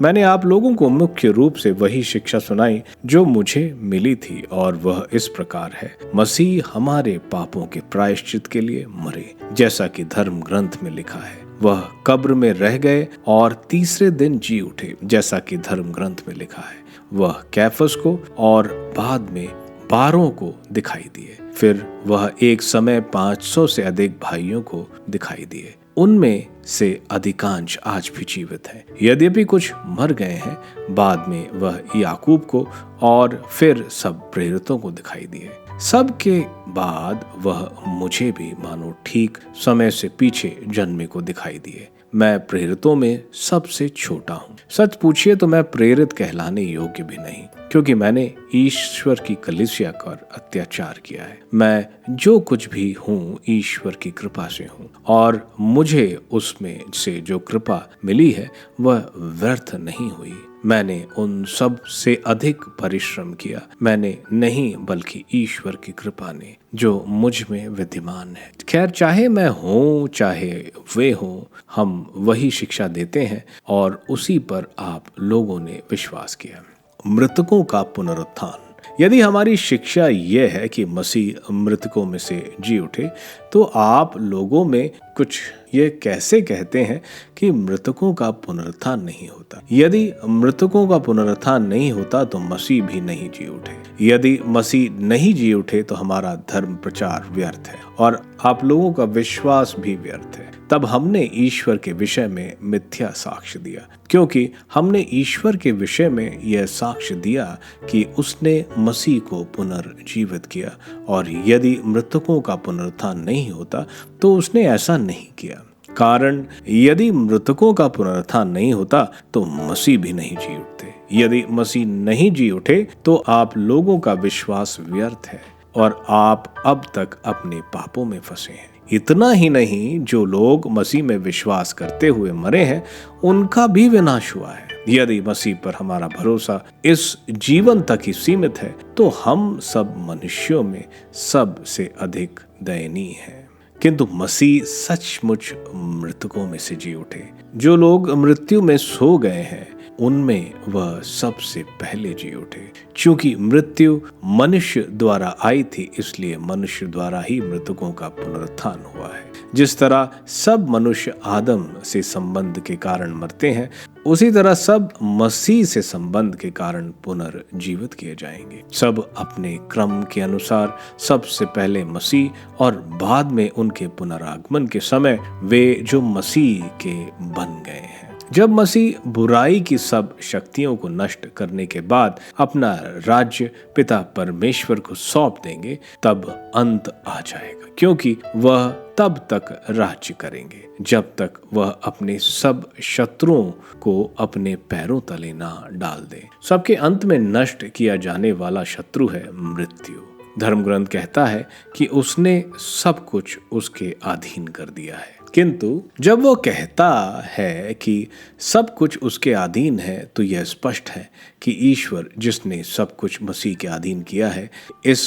मैंने आप लोगों को मुख्य रूप से वही शिक्षा सुनाई जो मुझे मिली थी, और वह इस प्रकार है। मसीह हमारे पापों के प्रायश्चित के लिए मरे, जैसा कि धर्म ग्रंथ में लिखा है। वह कब्र में रह गए और तीसरे दिन जी उठे, जैसा कि धर्म ग्रंथ में लिखा है। वह कैफस को और बाद में 12 को दिखाई दिए। फिर वह एक समय 500 से अधिक भाइयों को दिखाई दिए। उनमें से अधिकांश आज भी जीवित हैं, यद्यपि कुछ मर गए हैं। बाद में वह याकूब को और फिर सब प्रेरितों को दिखाई दिए। सबके बाद वह मुझे भी मानो ठीक समय से पीछे जन्मे को दिखाई दिए। मैं प्रेरितों में सबसे छोटा हूँ। सच पूछिए तो मैं प्रेरित कहलाने योग्य भी नहीं, क्योंकि मैंने ईश्वर की कलीसिया पर अत्याचार किया है। मैं जो कुछ भी हूँ ईश्वर की कृपा से हूँ, और मुझे उसमें से जो कृपा मिली है वह व्यर्थ नहीं हुई। मैंने उन सब से अधिक परिश्रम किया। मैंने नहीं, बल्कि ईश्वर की कृपा ने जो मुझ में विद्यमान है। खैर, चाहे मैं हूँ चाहे वे हों, हम वही शिक्षा देते हैं और उसी पर आप लोगों ने विश्वास किया। मृतकों का पुनरुत्थान। यदि हमारी शिक्षा यह है कि मसीह मृतकों में से जी उठे, तो आप लोगों में कुछ ये कैसे कहते हैं कि मृतकों का पुनरुत्थान नहीं होता? यदि मृतकों का पुनरुत्थान नहीं होता तो मसीह भी नहीं जी उठे। यदि मसीह नहीं जी उठे तो हमारा धर्म प्रचार व्यर्थ है और आप लोगों का विश्वास भी व्यर्थ है। तब हमने ईश्वर के विषय में मिथ्या साक्ष्य दिया, क्योंकि हमने ईश्वर के विषय में यह साक्ष्य दिया कि उसने मसीह को पुनर्जीवित किया, और यदि मृतकों का पुनरुत्थान नहीं होता तो उसने ऐसा नहीं किया। कारण यदि मृतकों का पुनरुत्थान नहीं होता तो मसीह भी नहीं जी उठते। यदि मसीह नहीं जी उठे तो आप लोगों का विश्वास व्यर्थ है और आप अब तक अपने पापों में फंसे हैं। इतना ही नहीं, जो लोग मसीह में विश्वास करते हुए मरे हैं उनका भी विनाश हुआ है। यदि मसीह पर हमारा भरोसा इस जीवन तक ही सीमित है तो हम सब मनुष्यों में सबसे अधिक दयनीय हैं। किंतु मसीह सचमुच मृतकों में से जी उठे। जो लोग मृत्यु में सो गए हैं उनमें वह सबसे पहले जी उठे। क्योंकि मृत्यु मनुष्य द्वारा आई थी, इसलिए मनुष्य द्वारा ही मृतकों का पुनरुत्थान हुआ है। जिस तरह सब मनुष्य आदम से संबंध के कारण मरते हैं, उसी तरह सब मसीह से संबंध के कारण पुनर्जीवित किए जाएंगे। सब अपने क्रम के अनुसार, सबसे पहले मसीह और बाद में उनके पुनरागमन के समय वे जो मसीह के बन गए हैं। जब मसीह बुराई की सब शक्तियों को नष्ट करने के बाद अपना राज्य पिता परमेश्वर को सौंप देंगे, तब अंत आ जाएगा, क्योंकि वह तब तक राज्य करेंगे जब तक वह अपने सब शत्रुओं को अपने पैरों तले ना डाल दे। सबके अंत में नष्ट किया जाने वाला शत्रु है मृत्यु। धर्म ग्रंथ कहता है कि उसने सब कुछ उसके अधीन कर दिया है। किंतु जब वो कहता है कि सब कुछ उसके अधीन है, तो यह स्पष्ट है कि ईश्वर जिसने सब कुछ मसीह के अधीन किया है, इस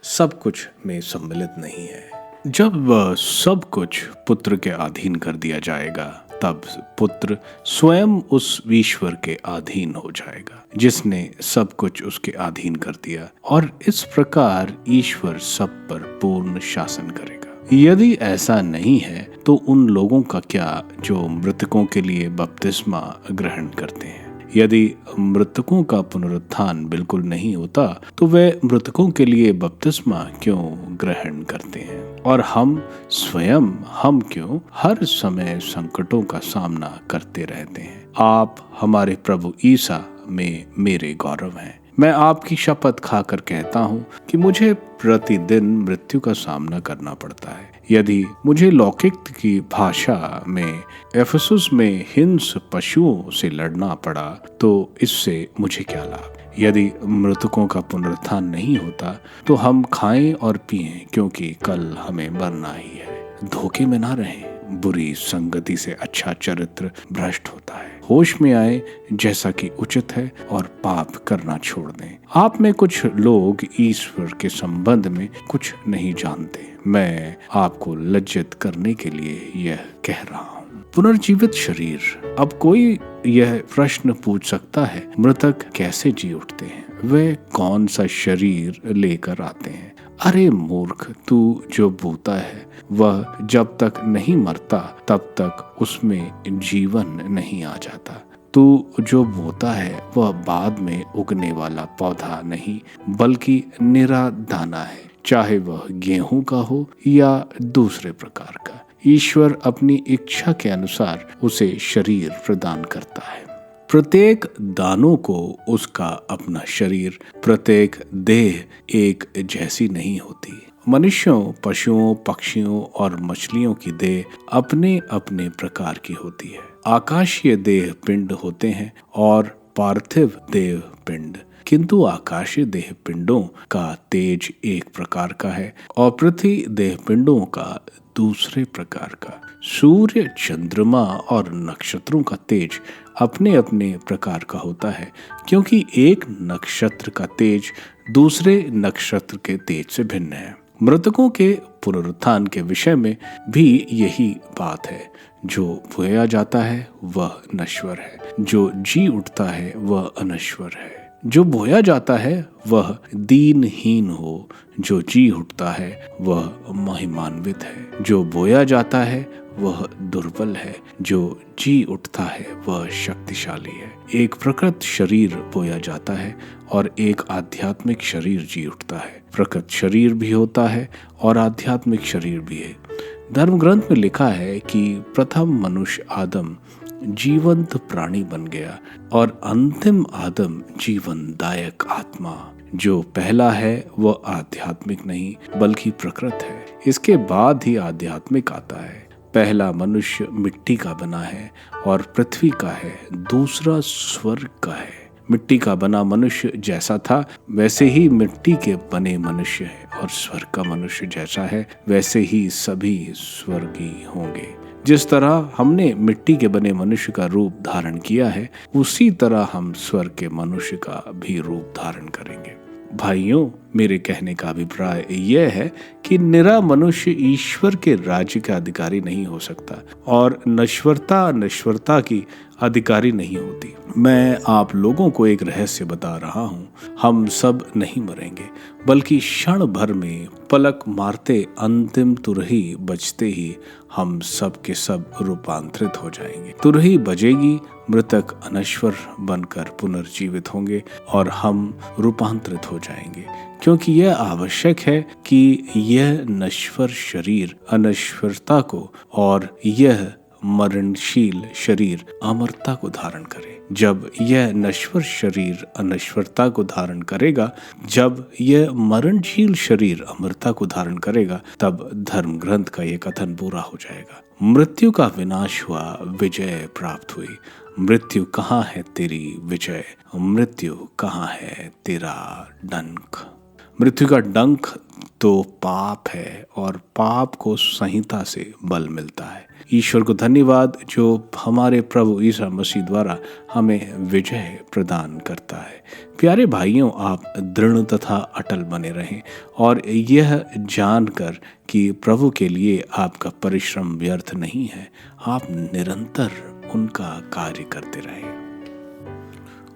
सब कुछ में सम्मिलित नहीं है। जब वह सब कुछ पुत्र के अधीन कर दिया जाएगा, तब पुत्र स्वयं उस ईश्वर के अधीन हो जाएगा जिसने सब कुछ उसके अधीन कर दिया, और इस प्रकार ईश्वर सब पर पूर्ण शासन करेगा। यदि ऐसा नहीं है तो उन लोगों का क्या जो मृतकों के लिए बपतिस्मा ग्रहण करते हैं? यदि मृतकों का पुनरुत्थान बिल्कुल नहीं होता तो वे मृतकों के लिए बपतिस्मा क्यों ग्रहण करते हैं, और हम स्वयं क्यों हर समय संकटों का सामना करते रहते हैं। आप हमारे प्रभु ईसा में मेरे गौरव हैं। मैं आपकी शपथ खाकर कहता हूँ कि मुझे प्रतिदिन मृत्यु का सामना करना पड़ता है। यदि मुझे लौकिक की भाषा में एफेसुस में हिंस पशुओं से लड़ना पड़ा तो इससे मुझे क्या लाभ। यदि मृतकों का पुनरुत्थान नहीं होता तो हम खाएं और पिएं, क्योंकि कल हमें मरना ही है। धोखे में ना रहें, बुरी संगति से अच्छा चरित्र भ्रष्ट होता है। होश में आए जैसा कि उचित है और पाप करना छोड़ दें। आप में कुछ लोग ईश्वर के संबंध में कुछ नहीं जानते। मैं आपको लज्जित करने के लिए यह कह रहा हूँ। पुनर्जीवित शरीर। अब कोई यह प्रश्न पूछ सकता है, मृतक कैसे जी उठते हैं? वे कौन सा शरीर लेकर आते हैं? अरे मूर्ख, तू जो बोता है वह जब तक नहीं मरता तब तक उसमें जीवन नहीं आ जाता। तू जो बोता है वह बाद में उगने वाला पौधा नहीं बल्कि निरा दाना है, चाहे वह गेहूं का हो या दूसरे प्रकार का। ईश्वर अपनी इच्छा के अनुसार उसे शरीर प्रदान करता है। प्रत्येक दानों को उसका अपना शरीर, प्रत्येक देह एक जैसी नहीं होती। मनुष्यों, पशुओं, पक्षियों और मछलियों की देह अपने अपने प्रकार की होती है। आकाशीय देह पिंड होते हैं और पार्थिव देह पिंड, किंतु आकाशीय देह पिंडों का तेज एक प्रकार का है और पृथ्वी देह पिंडों का दूसरे प्रकार का। सूर्य, चंद्रमा और नक्षत्रों का तेज अपने अपने प्रकार का होता है, क्योंकि एक नक्षत्र का तेज दूसरे नक्षत्र के तेज से भिन्न है। मृतकों के पुनरुत्थान के विषय में भी यही बात है। जो बोया जाता है वह नश्वर है, जो जी उठता है वह अनश्वर है। जो बोया जाता है वह दीनहीन हो, जो जी उठता है वह महिमान्वित है। जो बोया जाता है वह दुर्बल है, जो जी उठता है वह शक्तिशाली है। एक प्रकृत शरीर बोया जाता है और एक आध्यात्मिक शरीर जी उठता है। प्रकृत शरीर भी होता है और आध्यात्मिक शरीर भी है। धर्म ग्रंथ में लिखा है कि प्रथम मनुष्य आदम जीवंत प्राणी बन गया और अंतिम आदम जीवनदायक आत्मा। जो पहला है वह आध्यात्मिक नहीं बल्कि प्रकृत है, इसके बाद ही आध्यात्मिक आता है। पहला मनुष्य मिट्टी का बना है और पृथ्वी का है, दूसरा स्वर्ग का है। मिट्टी का बना मनुष्य जैसा था वैसे ही मिट्टी के बने मनुष्य है, और स्वर्ग का मनुष्य जैसा है वैसे ही सभी स्वर्गीय होंगे। जिस तरह हमने मिट्टी के बने मनुष्य का रूप धारण किया है, उसी तरह हम स्वर्ग के मनुष्य का भी रूप धारण करेंगे। भाइयों, मेरे कहने का अभिप्राय यह है कि निरा मनुष्य ईश्वर के राज्य का अधिकारी नहीं हो सकता और नश्वरता की अधिकारी नहीं होती। मैं आप लोगों को एक रहस्य बता रहा हूँ। हम सब नहीं मरेंगे, बल्कि क्षण भर में पलक मारते अंतिम तुरही बजते ही हम सब के सब रूपांतरित हो जाएंगे। तुरही बजेगी, मृतक अनश्वर बनकर पुनर्जीवित होंगे और हम रूपांतरित हो जाएंगे, क्योंकि यह आवश्यक है कि यह नश्वर शरीर अनश्वरता को और यह मरणशील शरीर अमरता को धारण करे। जब यह नश्वर शरीर अनश्वरता को धारण करेगा, जब यह मरणशील शरीर अमरता को धारण करेगा, तब धर्म ग्रंथ का यह कथन पूरा हो जाएगा। मृत्यु का विनाश हुआ, विजय प्राप्त हुई। मृत्यु कहाँ है तेरी विजय? मृत्यु कहाँ है तेरा डंक? मृत्यु का डंक तो पाप है और पाप को संहिता से बल मिलता है। ईश्वर को धन्यवाद जो हमारे प्रभु ईसा मसीह द्वारा हमें विजय प्रदान करता है। प्यारे भाइयों, आप दृढ़ तथा अटल बने रहें और यह जानकर कि प्रभु के लिए आपका परिश्रम व्यर्थ नहीं है, आप निरंतर उनका कार्य करते रहें।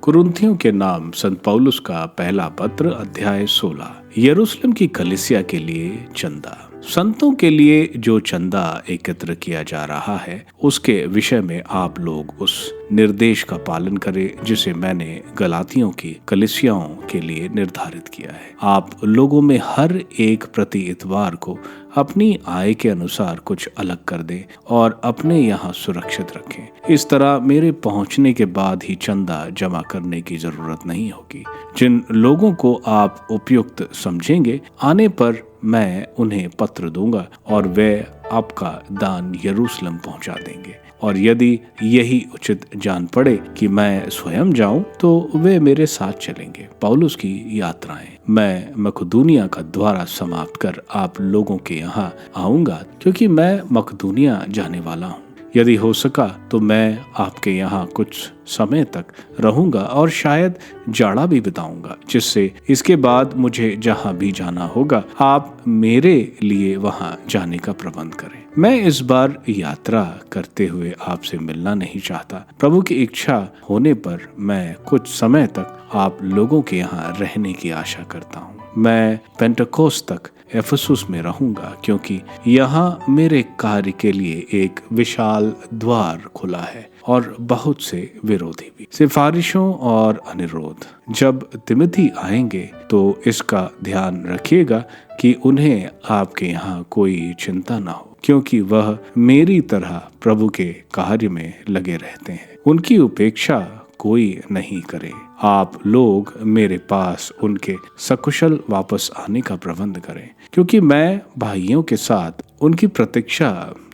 कुरिन्थियों के नाम संत पौलुस का पहला पत्र अध्याय 16। यरूशलेम की कलीसिया के लिए चंदा। संतों के लिए जो चंदा एकत्र किया जा रहा है उसके विषय में आप लोग उस निर्देश का पालन करें जिसे मैंने गलातियों की कलीसियाओं के लिए निर्धारित किया है। आप लोगों में हर एक प्रति इतवार को अपनी आय के अनुसार कुछ अलग कर दें और अपने यहाँ सुरक्षित रखें। इस तरह मेरे पहुँचने के बाद ही चंदा जमा करने की जरूरत नहीं होगी। जिन लोगों को आप उपयुक्त समझेंगे आने पर मैं उन्हें पत्र दूंगा और वे आपका दान यरूशलेम पहुंचा देंगे। और यदि यही उचित जान पड़े कि मैं स्वयं जाऊं तो वे मेरे साथ चलेंगे। पौलुस की यात्राएं। मैं मकदूनिया का द्वारा समाप्त कर आप लोगों के यहाँ आऊंगा क्योंकि मैं मकदूनिया जाने वाला हूँ। यदि हो सका तो मैं आपके यहाँ कुछ समय तक रहूंगा और शायद जाड़ा भी बिताऊंगा, जिससे इसके बाद मुझे जहाँ भी जाना होगा आप मेरे लिए वहाँ जाने का प्रबंध करें। मैं इस बार यात्रा करते हुए आपसे मिलना नहीं चाहता। प्रभु की इच्छा होने पर मैं कुछ समय तक आप लोगों के यहाँ रहने की आशा करता हूँ। मैं पेंटेकोस्त तक एफेसुस में रहूंगा क्योंकि यहाँ मेरे कार्य के लिए एक विशाल द्वार खुला है और बहुत से विरोधी भी। सिफारिशों और अनुरोध। जब तिमोथी आएंगे तो इसका ध्यान रखिएगा कि उन्हें आपके यहाँ कोई चिंता ना हो क्योंकि वह मेरी तरह प्रभु के कार्य में लगे रहते हैं। उनकी उपेक्षा कोई नहीं करे। आप लोग मेरे पास उनके सकुशल वापस आने का प्रबंध करें क्योंकि मैं भाइयों के साथ उनकी प्रतीक्षा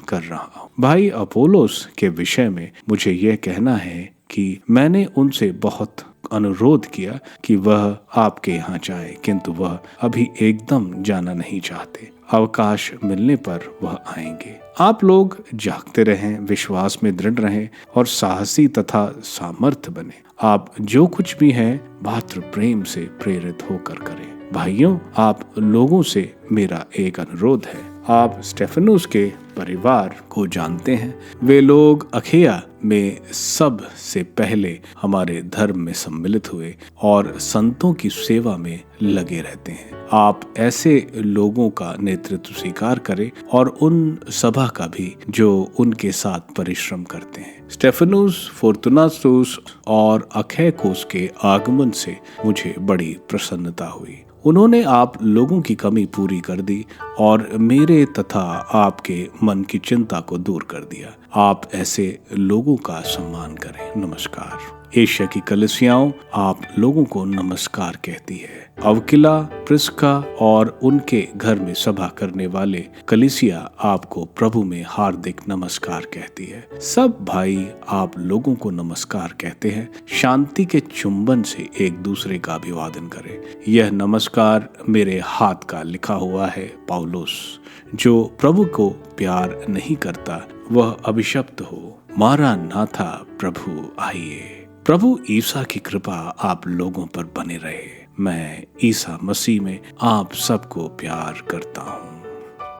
कर रहा हूँ। भाई अपोलोस के विषय में मुझे यह कहना है कि मैंने उनसे बहुत अनुरोध किया कि वह आपके यहाँ जाए, किंतु वह अभी एकदम जाना नहीं चाहते। अवकाश मिलने पर वह आएंगे। आप लोग जागते रहें, विश्वास में दृढ़ रहें और साहसी तथा सामर्थ्य बने। आप जो कुछ भी हैं भातृ प्रेम से प्रेरित होकर करें। भाइयों, आप लोगों से मेरा एक अनुरोध है। आप स्टेफनुस के परिवार को जानते हैं। वे लोग अखेया में सब से पहले हमारे धर्म में सम्मिलित हुए और संतों की सेवा में लगे रहते हैं। आप ऐसे लोगों का नेतृत्व स्वीकार करें और उन सभा का भी जो उनके साथ परिश्रम करते हैं। स्टेफनुस, फोर्तुनातुस और अखैकोस के आगमन से मुझे बड़ी प्रसन्नता हुई। उन्होंने आप लोगों की कमी पूरी कर दी और मेरे तथा आपके मन की चिंता को दूर कर दिया। आप ऐसे लोगों का सम्मान करें। नमस्कार। एशिया की कलीसियाओं आप लोगों को नमस्कार कहती है। अवकिला, प्रिस्का और उनके घर में सभा करने वाले कलीसिया आपको प्रभु में हार्दिक नमस्कार कहती है। सब भाई आप लोगों को नमस्कार कहते हैं। शांति के चुंबन से एक दूसरे का अभिवादन करें। यह नमस्कार मेरे हाथ का लिखा हुआ है। पौलुस। जो प्रभु को प्यार नहीं करता वह अभिशप्त हो। मारानाथा, प्रभु आइए। प्रभु ईसा की कृपा आप लोगों पर बने रहे। मैं ईसा मसीह में आप सबको प्यार करता हूँ।